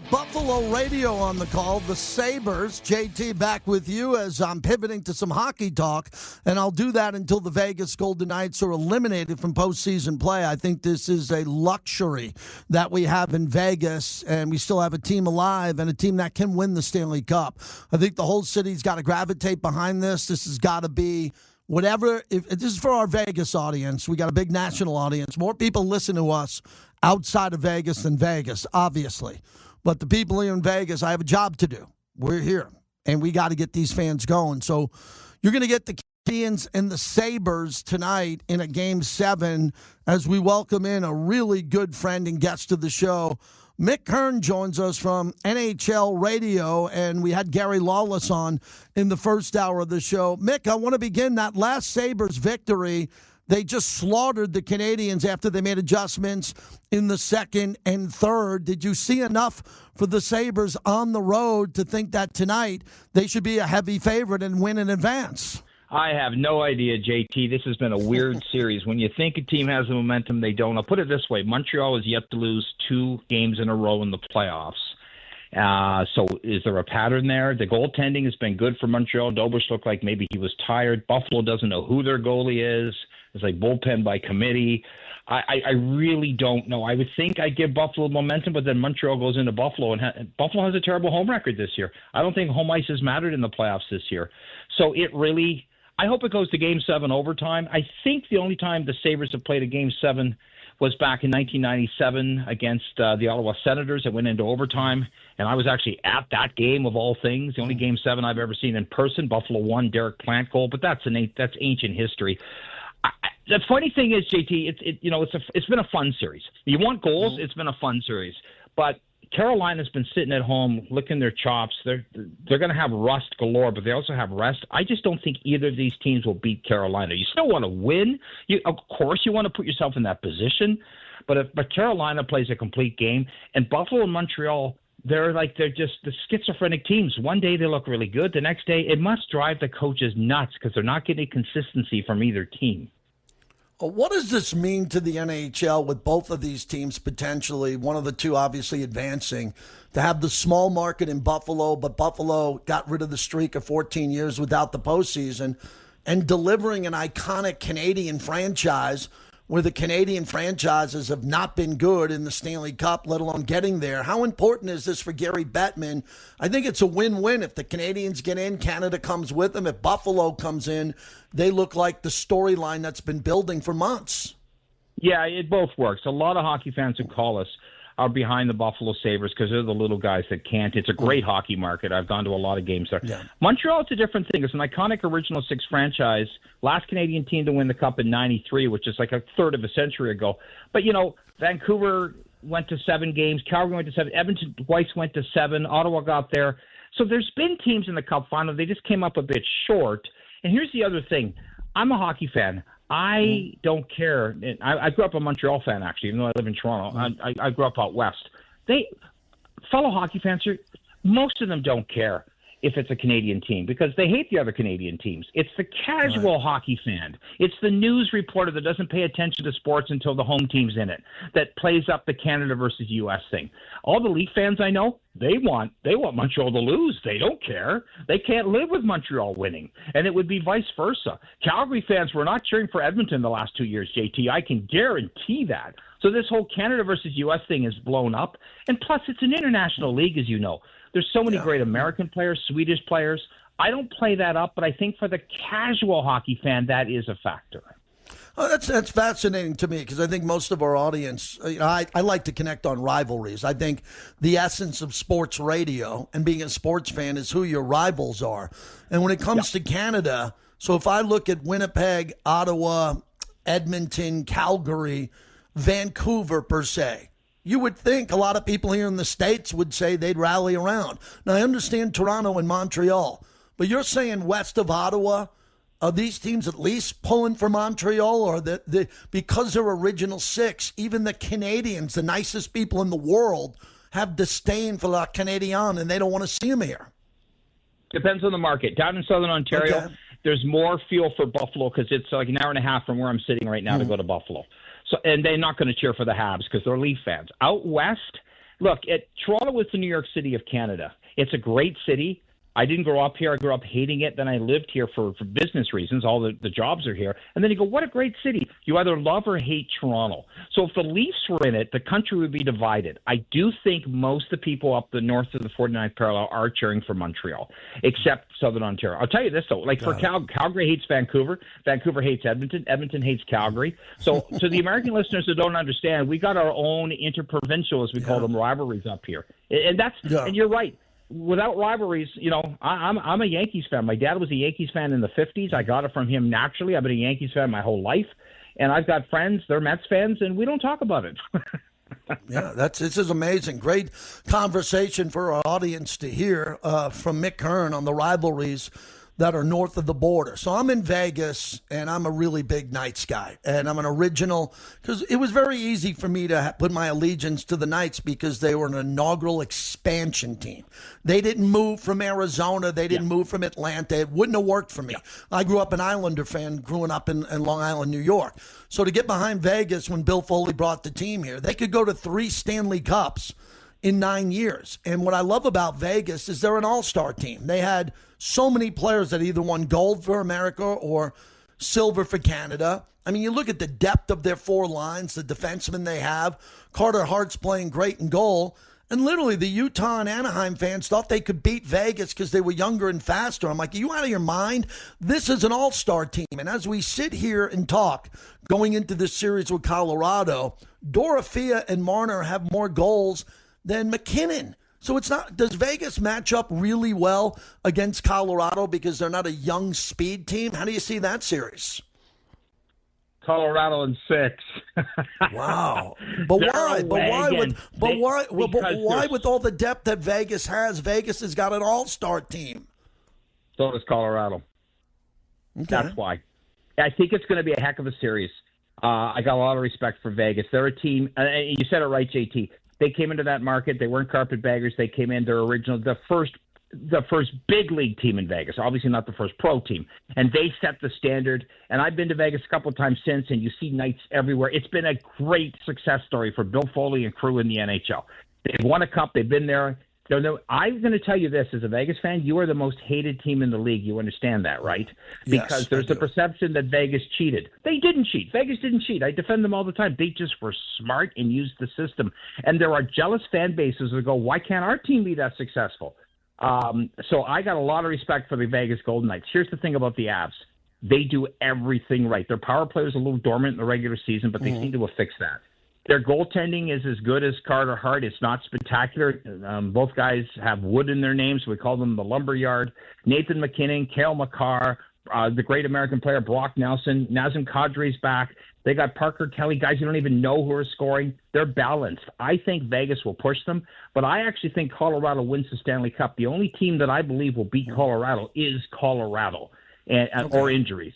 Buffalo Radio on the call. The Sabres. JT back with you as I'm pivoting to some hockey talk, and I'll do that until the Vegas Golden Knights are eliminated from postseason play. I think this is a luxury that we have in Vegas, and we still have a team alive and a team that can win the Stanley Cup. I think the whole city's got to gravitate behind this. This has got to be whatever. If this is for our Vegas audience, we got a big national audience. More people listen to us outside of Vegas than Vegas, obviously. But the people here in Vegas, I have a job to do. We're here, and we got to get these fans going. So you're going to get the Canadiens and the Sabres tonight in a Game 7 as we welcome in a really good friend and guest of the show. Mick Kern joins us from NHL Radio, and we had Gary Lawless on in the first hour of the show. Mick, I want to begin that last Sabres victory. They just slaughtered the Canadiens after they made adjustments in the second and third. Did you see enough for the Sabres on the road to think that tonight they should be a heavy favorite and win in advance? I have no idea, JT. This has been a weird series. When you think a team has the momentum, they don't. I'll put it this way. Montreal has yet to lose 2 games in a row in the playoffs. So is there a pattern there? The goaltending has been good for Montreal. Dobers looked like maybe he was tired. Buffalo doesn't know who their goalie is. It's like bullpen by committee. I really don't know. I would think I'd give Buffalo momentum, but then Montreal goes into Buffalo, and Buffalo has a terrible home record this year. I don't think home ice has mattered in the playoffs this year. So I hope it goes to Game 7 overtime. I think the only time the Sabres have played a Game 7 was back in 1997 against the Ottawa Senators. It went into overtime, and I was actually at that game of all things. The only Game 7 I've ever seen in person. Buffalo won, Derek Plant goal, but that's ancient history. The funny thing is, JT, it's been a fun series. You want goals? It's been a fun series. But Carolina's been sitting at home licking their chops. They're going to have rust galore, but they also have rest. I just don't think either of these teams will beat Carolina. You still want to win. Of course, you want to put yourself in that position. But Carolina plays a complete game, and Buffalo and Montreal they're just the schizophrenic teams. One day they look really good. The next day, it must drive the coaches nuts because they're not getting consistency from either team. What does this mean to the NHL with both of these teams potentially, one of the two obviously advancing, to have the small market in Buffalo, but Buffalo got rid of the streak of 14 years without the postseason, and delivering an iconic Canadian franchise where the Canadian franchises have not been good in the Stanley Cup, let alone getting there? How important is this for Gary Bettman? I think it's a win-win. If the Canadians get in, Canada comes with them. If Buffalo comes in, they look like the storyline that's been building for months. Yeah, it both works. A lot of hockey fans who call us are behind the Buffalo Sabres because they're the little guys that can't. It's a great hockey market. I've gone to a lot of games there. Yeah. Montreal, it's a different thing. It's an iconic Original Six franchise, last Canadian team to win the Cup in 93, which is like a third of a century ago. But, Vancouver went to 7 games. Calgary went to 7. Edmonton twice went to 7. Ottawa got there. So there's been teams in the Cup final. They just came up a bit short. And here's the other thing. I'm a hockey fan. I don't care. I grew up a Montreal fan, actually, even though I live in Toronto. I grew up out west. Fellow hockey fans, most of them don't care if it's a Canadian team because they hate the other Canadian teams. It's the casual hockey fan. It's the news reporter that doesn't pay attention to sports until the home team's in it, that plays up the Canada versus U.S. thing. All the Leaf fans I know, they want Montreal to lose. They don't care. They can't live with Montreal winning. And it would be vice versa. Calgary fans were not cheering for Edmonton the last 2 years, JT. I can guarantee that. So this whole Canada versus U.S. thing is blown up. And plus, it's an international league, as you know. There's so many great American players, Swedish players. I don't play that up, but I think for the casual hockey fan, that is a factor. Oh, that's fascinating to me because I think most of our audience, I like to connect on rivalries. I think the essence of sports radio and being a sports fan is who your rivals are. And when it comes to Canada, so if I look at Winnipeg, Ottawa, Edmonton, Calgary, Vancouver per se, you would think a lot of people here in the States would say they'd rally around. Now, I understand Toronto and Montreal, but you're saying west of Ottawa, are these teams at least pulling for Montreal, or because they're Original Six, even the Canadians, the nicest people in the world, have disdain for La Canadienne and they don't want to see them here? Depends on the market. Down in Southern Ontario, there's more feel for Buffalo because it's like an hour and a half from where I'm sitting right now to go to Buffalo. So, and they're not going to cheer for the Habs because they're Leaf fans. Out west, look, Toronto is the New York City of Canada. It's a great city. I didn't grow up here. I grew up hating it. Then I lived here for business reasons. All the jobs are here. And then you go, what a great city. You either love or hate Toronto. So if the Leafs were in it, the country would be divided. I do think most of the people up the north of the 49th parallel are cheering for Montreal, except Southern Ontario. I'll tell you this, though. Like for Calgary hates Vancouver. Vancouver hates Edmonton. Edmonton hates Calgary. So to the American listeners who don't understand, we got our own interprovincial, as we call them, rivalries up here. And and you're right. Without rivalries, I'm a Yankees fan. My dad was a Yankees fan in the 50s. I got it from him naturally. I've been a Yankees fan my whole life. And I've got friends, they're Mets fans, and we don't talk about it. This is amazing. Great conversation for our audience to hear from Mick Kern on the rivalries that are north of the border. So I'm in Vegas, and I'm a really big Knights guy, and I'm an original, because it was very easy for me to put my allegiance to the Knights because they were an inaugural expansion team. They didn't move from Arizona. They didn't move from Atlanta. It wouldn't have worked for me. I grew up an Islander fan growing up in Long Island, New York. So to get behind Vegas when Bill Foley brought the team here, they could go to 3 Stanley Cups in 9 years. And what I love about Vegas is they're an all-star team. They had so many players that either won gold for America or silver for Canada. I mean, you look at the depth of their 4 lines, the defensemen they have. Carter Hart's playing great in goal. And literally the Utah and Anaheim fans thought they could beat Vegas because they were younger and faster. I'm like, are you out of your mind? This is an all-star team. And as we sit here and talk, going into this series with Colorado, Dorofia and Marner have more goals than McKinnon. So it's not. Does Vegas match up really well against Colorado because they're not a young speed team? How do you see that series? Colorado in 6. Wow. But why? But why with all the depth that Vegas has? Vegas has got an all-star team. So does Colorado. Okay. That's why. I think it's going to be a heck of a series. I got a lot of respect for Vegas. They're a team. You said it right, JT. They came into that market. They weren't carpetbaggers. They came in their original, the first big league team in Vegas, obviously not the first pro team. And they set the standard. And I've been to Vegas a couple of times since, and you see nights everywhere. It's been a great success story for Bill Foley and crew in the NHL. They've won a cup. They've been there. I'm going to tell you this, as a Vegas fan, you are the most hated team in the league. You understand that, right? Because Yes, there's the perception that Vegas cheated. They didn't cheat. Vegas didn't cheat. I defend them all the time. They just were smart and used the system. And there are jealous fan bases that go, why can't our team be that successful? So I got a lot of respect for the Vegas Golden Knights. Here's the thing about the Avs. They do everything right. Their power play is a little dormant in the regular season, but they seem to have fixed that. Their goaltending is as good as Carter Hart. It's not spectacular. Both guys have wood in their names. So we call them the Lumberyard. Nathan McKinnon, Cale Makar, the great American player Brock Nelson, Nazem Kadri's back. They got Parker Kelly, guys you don't even know who are scoring. They're balanced. I think Vegas will push them, but I actually think Colorado wins the Stanley Cup. The only team that I believe will beat Colorado is Colorado, or injuries.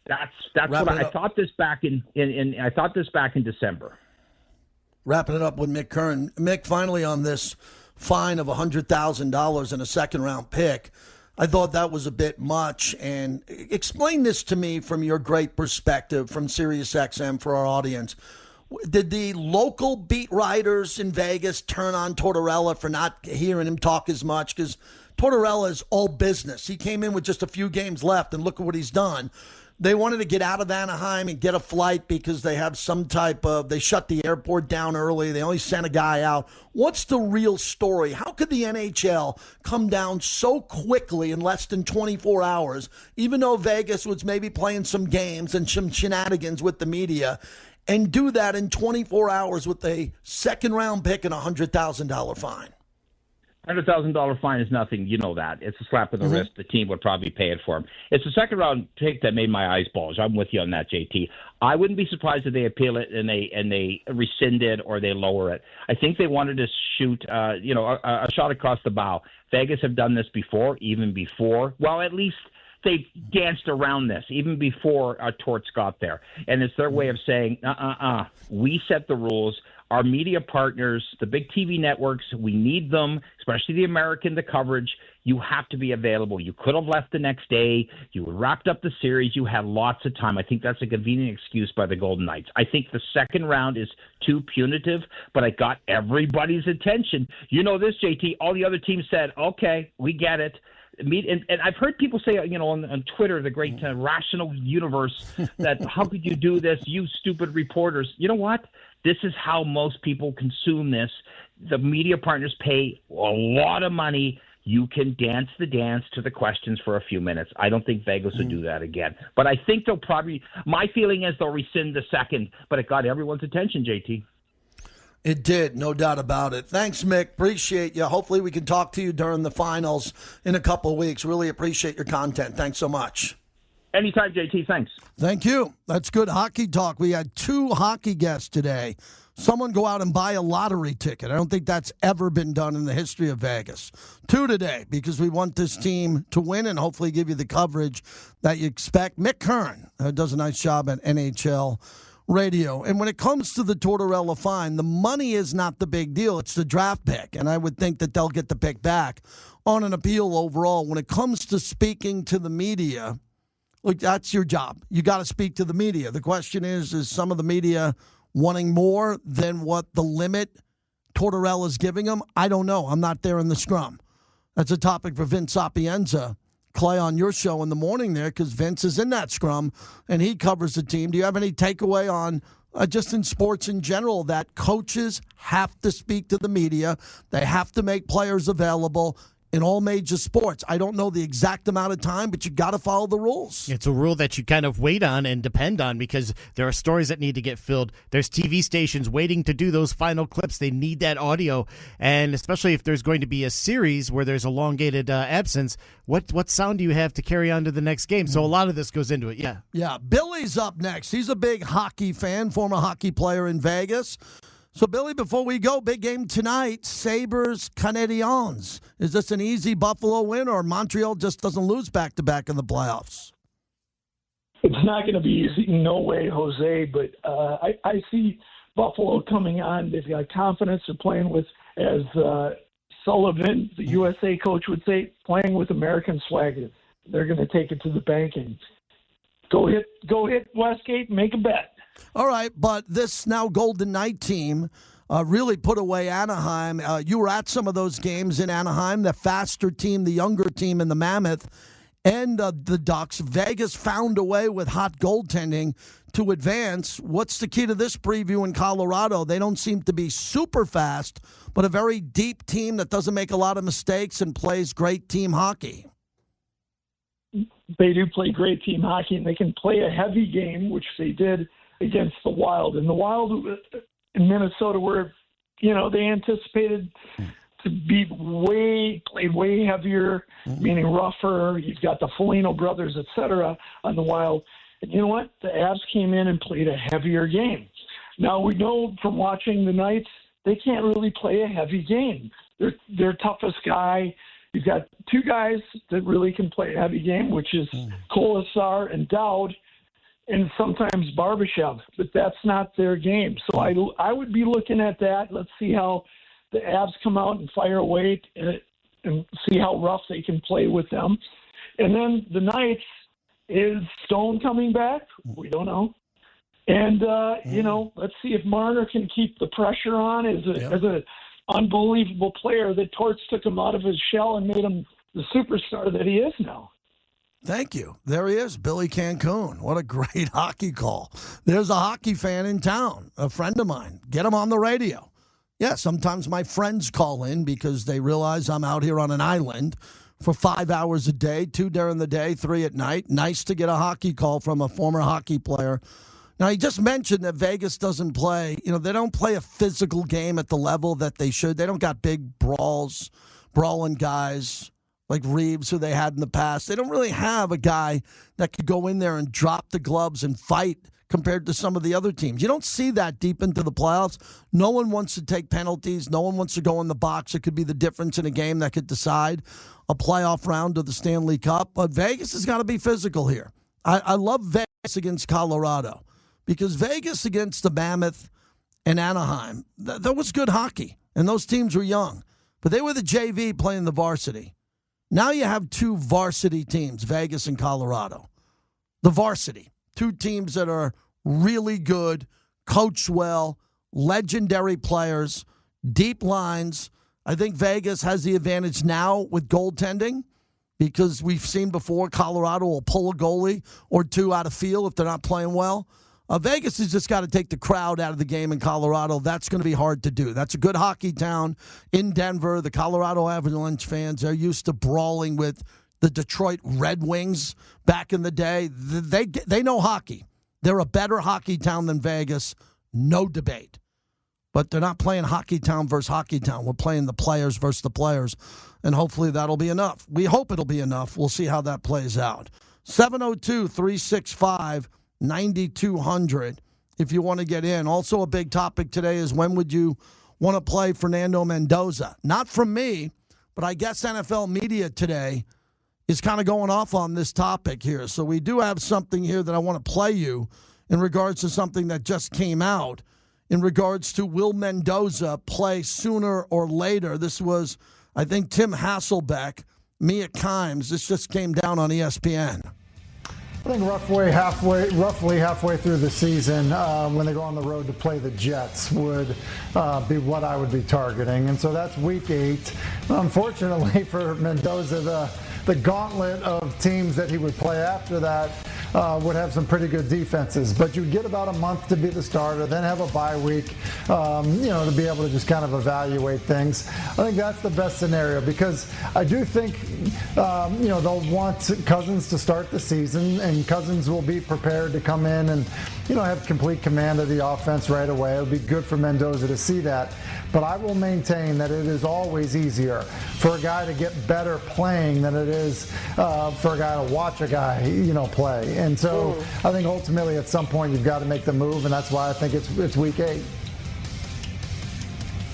That's what I thought this back in December. Wrapping it up with Mick Kern. Mick, finally on this fine of $100,000 and a second-round pick, I thought that was a bit much. And explain this to me from your great perspective from Sirius XM for our audience. Did the local beat writers in Vegas turn on Tortorella for not hearing him talk as much? Because Tortorella is all business. He came in with just a few games left, and look at what he's done. They wanted to get out of Anaheim and get a flight because they have they shut the airport down early. They only sent a guy out. What's the real story? How could the NHL come down so quickly in less than 24 hours, even though Vegas was maybe playing some games and some shenanigans with the media, and do that in 24 hours with a second-round pick and a $100,000 fine? $100,000 fine is nothing. You know that. It's a slap in the wrist. The team would probably pay it for him. It's a second-round pick that made my eyes bulge. I'm with you on that, JT. I wouldn't be surprised if they appeal it and they rescind it or they lower it. I think they wanted to shoot, a shot across the bow. Vegas have done this before, even before. Well, at least they danced around this even before Torts got there. And it's their way of saying, we set the rules. Our media partners, the big TV networks, we need them, especially the American, the coverage. You have to be available. You could have left the next day. You wrapped up the series. You had lots of time. I think that's a convenient excuse by the Golden Knights. I think the second round is too punitive, but it got everybody's attention. You know this, JT. All the other teams said, okay, we get it. And I've heard people say, on Twitter, the great rational universe, that how could you do this, you stupid reporters? You know what? This is how most people consume this. The media partners pay a lot of money. You can dance the dance to the questions for a few minutes. I don't think Vegas will do that again. But I think they'll probably – my feeling is they'll rescind the second, but it got everyone's attention, JT. It did, no doubt about it. Thanks, Mick. Appreciate you. Hopefully we can talk to you during the finals in a couple of weeks. Really appreciate your content. Thanks so much. Anytime, JT. Thanks. Thank you. That's good hockey talk. We had 2 hockey guests today. Someone go out and buy a lottery ticket. I don't think that's ever been done in the history of Vegas. 2 today because we want this team to win and hopefully give you the coverage that you expect. Mick Kern does a nice job at NHL Radio. And when it comes to the Tortorella fine, the money is not the big deal. It's the draft pick. And I would think that they'll get the pick back on an appeal overall. When it comes to speaking to the media, look, that's your job. You got to speak to the media. The question is some of the media wanting more than what the limit Tortorella's giving them? I don't know. I'm not there in the scrum. That's a topic for Vince Sapienza, Clay, on your show in the morning there, because Vince is in that scrum and he covers the team. Do you have any takeaway on just in sports in general that coaches have to speak to the media? They have to make players available in all major sports. I don't know the exact amount of time, but you got to follow the rules. It's a rule that you kind of wait on and depend on because there are stories that need to get filled. There's TV stations waiting to do those final clips. They need that audio, and especially if there's going to be a series where there's elongated absence, what sound do you have to carry on to the next game? So a lot of this goes into it, yeah. Yeah, Billy's up next. He's a big hockey fan, former hockey player in Vegas. So, Billy, before we go, big game tonight, Sabres-Canadiens. Is this an easy Buffalo win, or Montreal just doesn't lose back-to-back in the playoffs? It's not going to be easy. No way, Jose. But I see Buffalo coming on. They've got confidence. They're playing with, as Sullivan, the USA coach, would say, playing with American swagger. They're going to take it to the bank and go hit Westgate and make a bet. All right, but this now Golden Knight team really put away Anaheim. You were at some of those games in Anaheim, the faster team, the younger team, and the Mammoth, and the Ducks. Vegas found a way with hot goaltending to advance. What's the key to this preview in Colorado? They don't seem to be super fast, but a very deep team that doesn't make a lot of mistakes and plays great team hockey. They do play great team hockey, and they can play a heavy game, which they did against the Wild. And the Wild in Minnesota were, they anticipated to be played way heavier, meaning rougher. You've got the Foligno brothers, et cetera, on the Wild. And you know what? The Avs came in and played a heavier game. Now, we know from watching the Knights, they can't really play a heavy game. Their toughest guy, you've got two guys that really can play a heavy game, which is Kolasar and Dowd, and sometimes Barbashev, but that's not their game. So I would be looking at that. Let's see how the Avs come out and fire away and see how rough they can play with them. And then the Knights, is Stone coming back? We don't know. And, let's see if Marner can keep the pressure on as an unbelievable player. That Torts took him out of his shell and made him the superstar that he is now. Thank you. There he is, Billy Cancun. What a great hockey call. There's a hockey fan in town, a friend of mine. Get him on the radio. Yeah, sometimes my friends call in because they realize I'm out here on an island for 5 hours a day, 2 during the day, 3 at night. Nice to get a hockey call from a former hockey player. Now, he just mentioned that Vegas doesn't play, they don't play a physical game at the level that they should. They don't got big brawling guys like Reeves, who they had in the past. They don't really have a guy that could go in there and drop the gloves and fight compared to some of the other teams. You don't see that deep into the playoffs. No one wants to take penalties. No one wants to go in the box. It could be the difference in a game that could decide a playoff round of the Stanley Cup. But Vegas has got to be physical here. I love Vegas against Colorado because Vegas against the Mammoth and Anaheim, that was good hockey. And those teams were young. But they were the JV playing the varsity. Now you have 2 varsity teams, Vegas and Colorado. The varsity. 2 teams that are really good, coached well, legendary players, deep lines. I think Vegas has the advantage now with goaltending because we've seen before Colorado will pull a goalie or 2 out of field if they're not playing well. Vegas has just got to take the crowd out of the game in Colorado. That's going to be hard to do. That's a good hockey town in Denver. The Colorado Avalanche fans are used to brawling with the Detroit Red Wings back in the day. They know hockey. They're a better hockey town than Vegas, no debate. But they're not playing hockey town versus hockey town. We're playing the players versus the players, and hopefully that'll be enough. We hope it'll be enough. We'll see how that plays out. 702-365-9200 if you want to get in. Also a big topic today is when would you want to play Fernando Mendoza? Not from me, but I guess NFL media today is kind of going off on this topic here. So we do have something here that I want to play you in regards to something that just came out in regards to will Mendoza play sooner or later. This was, I think, Tim Hasselbeck, Mia Kimes. This just came down on ESPN. I think roughly halfway through the season, when they go on the road to play the Jets, would be what I would be targeting. And so that's week 8. Unfortunately for Mendoza, the gauntlet of teams that he would play after that would have some pretty good defenses. But you get about a month to be the starter, then have a bye week, to be able to just kind of evaluate things. I think that's the best scenario because I do think, they'll want Cousins to start the season, and Cousins will be prepared to come in and, have complete command of the offense right away. It would be good for Mendoza to see that. But I will maintain that it is always easier for a guy to get better playing than it is for a guy to watch a guy, play. And so I think ultimately at some point you've got to make the move, and that's why I think it's week 8.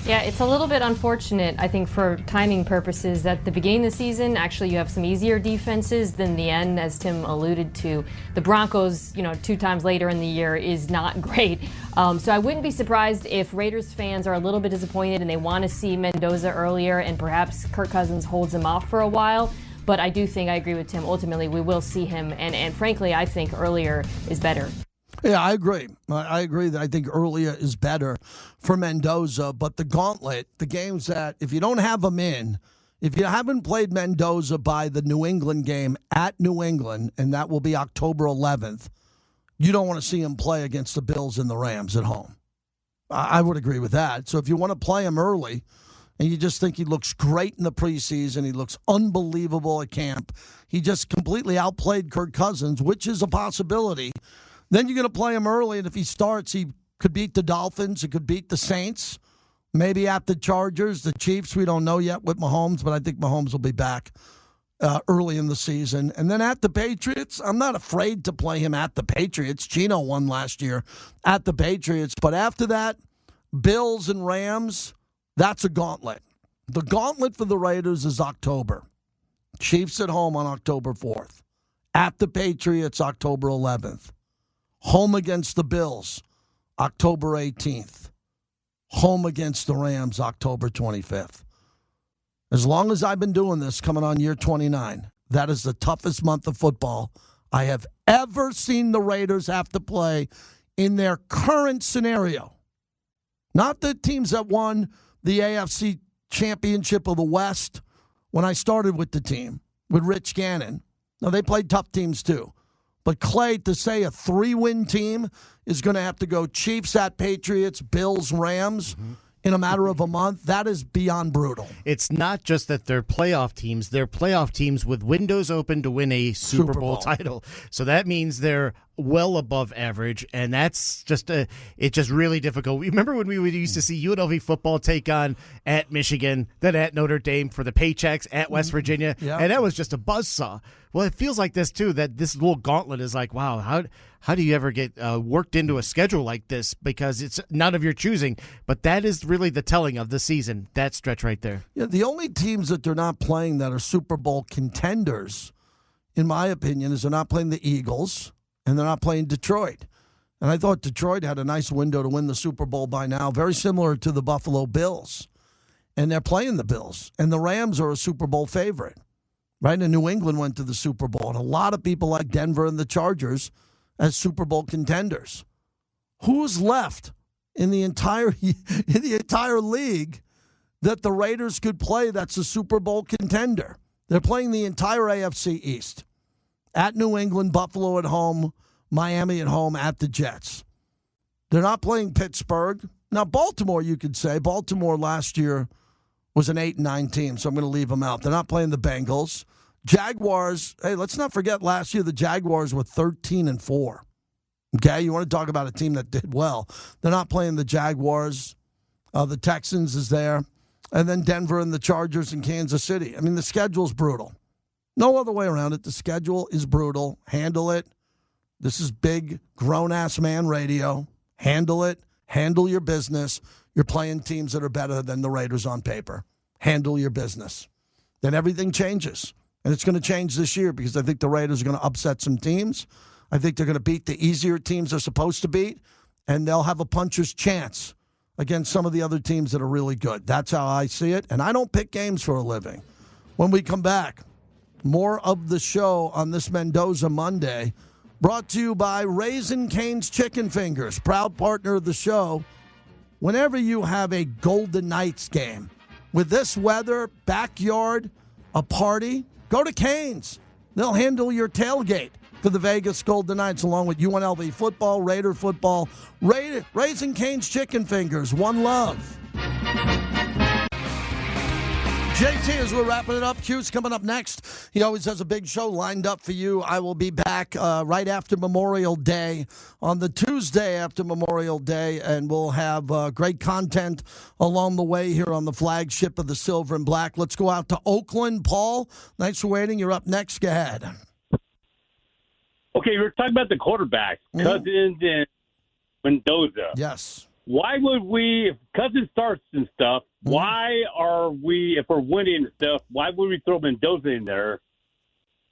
Yeah, it's a little bit unfortunate, I think, for timing purposes, that the beginning of the season, actually, you have some easier defenses than the end, as Tim alluded to. The Broncos, 2 times later in the year is not great. So I wouldn't be surprised if Raiders fans are a little bit disappointed and they want to see Mendoza earlier, and perhaps Kirk Cousins holds him off for a while. But I do think, I agree with Tim, ultimately we will see him, and frankly, I think earlier is better. Yeah, I agree. I agree that I think earlier is better for Mendoza. But the gauntlet, the games that, if you don't have them in, if you haven't played Mendoza by the New England game at New England, and that will be October 11th, you don't want to see him play against the Bills and the Rams at home. I would agree with that. So if you want to play him early and you just think he looks great in the preseason, he looks unbelievable at camp, he just completely outplayed Kirk Cousins, which is a possibility. Then you're going to play him early, and if he starts, he could beat the Dolphins. He could beat the Saints, maybe at the Chargers, the Chiefs. We don't know yet with Mahomes, but I think Mahomes will be back early in the season. And then at the Patriots, I'm not afraid to play him at the Patriots. Gino won last year at the Patriots. But after that, Bills and Rams, that's a gauntlet. The gauntlet for the Raiders is October. Chiefs at home on October 4th. At the Patriots, October 11th. Home against the Bills, October 18th. Home against the Rams, October 25th. As long as I've been doing this, coming on year 29, that is the toughest month of football I have ever seen the Raiders have to play in their current scenario. Not the teams that won the AFC Championship of the West when I started with the team, with Rich Gannon. Now, they played tough teams too. But, Clay, to say a 3-win team is going to have to go Chiefs at Patriots, Bills, Rams in a matter of a month, that is beyond brutal. It's not just that they're playoff teams with windows open to win a Super Bowl title. So that means they're well above average, and that's just it's just really difficult. Remember when we used to see UNLV football take on at Michigan, then at Notre Dame for the paychecks, at West Virginia, and that was just a buzzsaw. Well, it feels like this too, that this little gauntlet is like, wow, how do you ever get worked into a schedule like this? Because it's none of your choosing, but that is really the telling of the season, that stretch right there. Yeah, the only teams that they're not playing that are Super Bowl contenders, in my opinion, is they're not playing the Eagles, and they're not playing Detroit. And I thought Detroit had a nice window to win the Super Bowl by now, very similar to the Buffalo Bills. And they're playing the Bills. And the Rams are a Super Bowl favorite, right? And New England went to the Super Bowl. And a lot of people like Denver and the Chargers as Super Bowl contenders. Who's left in the entire league that the Raiders could play that's a Super Bowl contender? They're playing the entire AFC East. At New England, Buffalo at home, Miami at home, at the Jets. They're not playing Pittsburgh. Now, Baltimore, you could say. Baltimore last year was an 8-9 team, so I'm going to leave them out. They're not playing the Bengals. Jaguars, hey, let's not forget last year the Jaguars were 13-4. Okay, you want to talk about a team that did well. They're not playing the Jaguars. The Texans is there. And then Denver and the Chargers and Kansas City. I mean, the schedule's brutal. No other way around it. The schedule is brutal. Handle it. This is big, grown-ass man radio. Handle it. Handle your business. You're playing teams that are better than the Raiders on paper. Handle your business. Then everything changes. And it's going to change this year because I think the Raiders are going to upset some teams. I think they're going to beat the easier teams they're supposed to beat. And they'll have a puncher's chance against some of the other teams that are really good. That's how I see it. And I don't pick games for a living. When we come back, more of the show on this Mendoza Monday, brought to you by Raising Cane's Chicken Fingers, proud partner of the show. Whenever you have a Golden Knights game, with this weather, backyard, a party, go to Cane's. They'll handle your tailgate for the Vegas Golden Knights, along with UNLV football, Raider football. Raising Cane's Chicken Fingers, one love. JT, as we're wrapping it up, Q's coming up next. He always has a big show lined up for you. I will be back right after Memorial Day, on the Tuesday after Memorial Day, and we'll have great content along the way here on the flagship of the Silver and Black. Let's go out to Oakland. Paul, thanks for waiting. You're up next. Go ahead. Okay, we're talking about the quarterback, Cousins and Mendoza. Yes. why would we, if Cousins starts and stuff, why are we, if we're winning and stuff, why would we throw Mendoza in there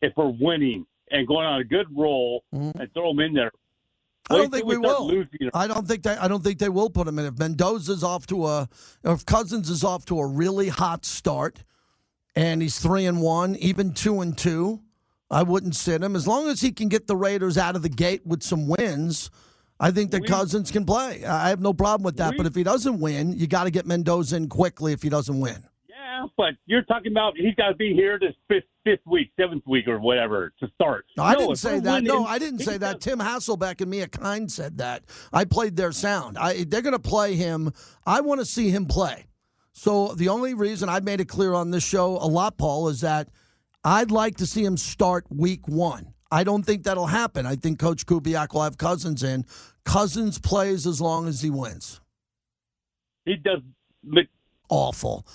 if we're winning and going on a good roll and throw him in there? I don't think we will. I don't think they will put him in. If if Cousins is off to a really hot start, and he's 3-1, even 2-2, I wouldn't sit him as long as he can get the Raiders out of the gate with some wins. I think that Cousins can play. I have no problem with that. But if he doesn't win, you got to get Mendoza in quickly. If he doesn't win. Yeah, but you're talking about he's got to be here this fifth week, seventh week, or whatever to start. No, I didn't say that. No, I didn't say that. Tim Hasselbeck and Mia Kine said that. I played their sound. They're going to play him. I want to see him play. So the only reason I've made it clear on this show a lot, Paul, is that I'd like to see him start week 1. I don't think that'll happen. I think Coach Kubiak will have Cousins in. Cousins plays as long as he wins. He does. Awful.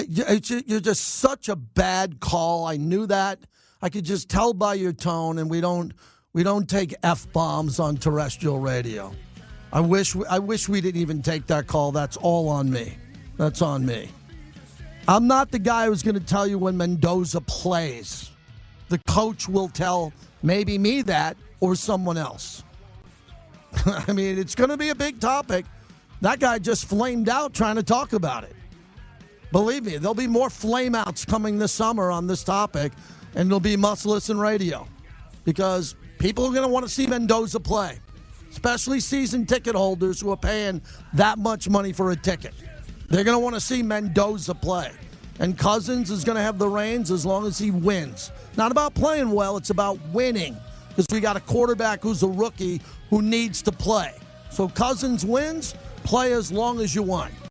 You're just such a bad call. I knew that. I could just tell by your tone, and we don't take F-bombs on terrestrial radio. I wish we didn't even take that call. That's all on me. That's on me. I'm not the guy who's going to tell you when Mendoza plays. The coach will tell maybe me that or someone else. I mean, it's going to be a big topic. That guy just flamed out trying to talk about it. Believe me, there'll be more flame-outs coming this summer on this topic, and it'll be Must Listen Radio because people are going to want to see Mendoza play, especially season ticket holders who are paying that much money for a ticket. They're going to want to see Mendoza play. And Cousins is going to have the reins as long as he wins. Not about playing well, it's about winning. Because we got a quarterback who's a rookie who needs to play. So Cousins wins, play as long as you want.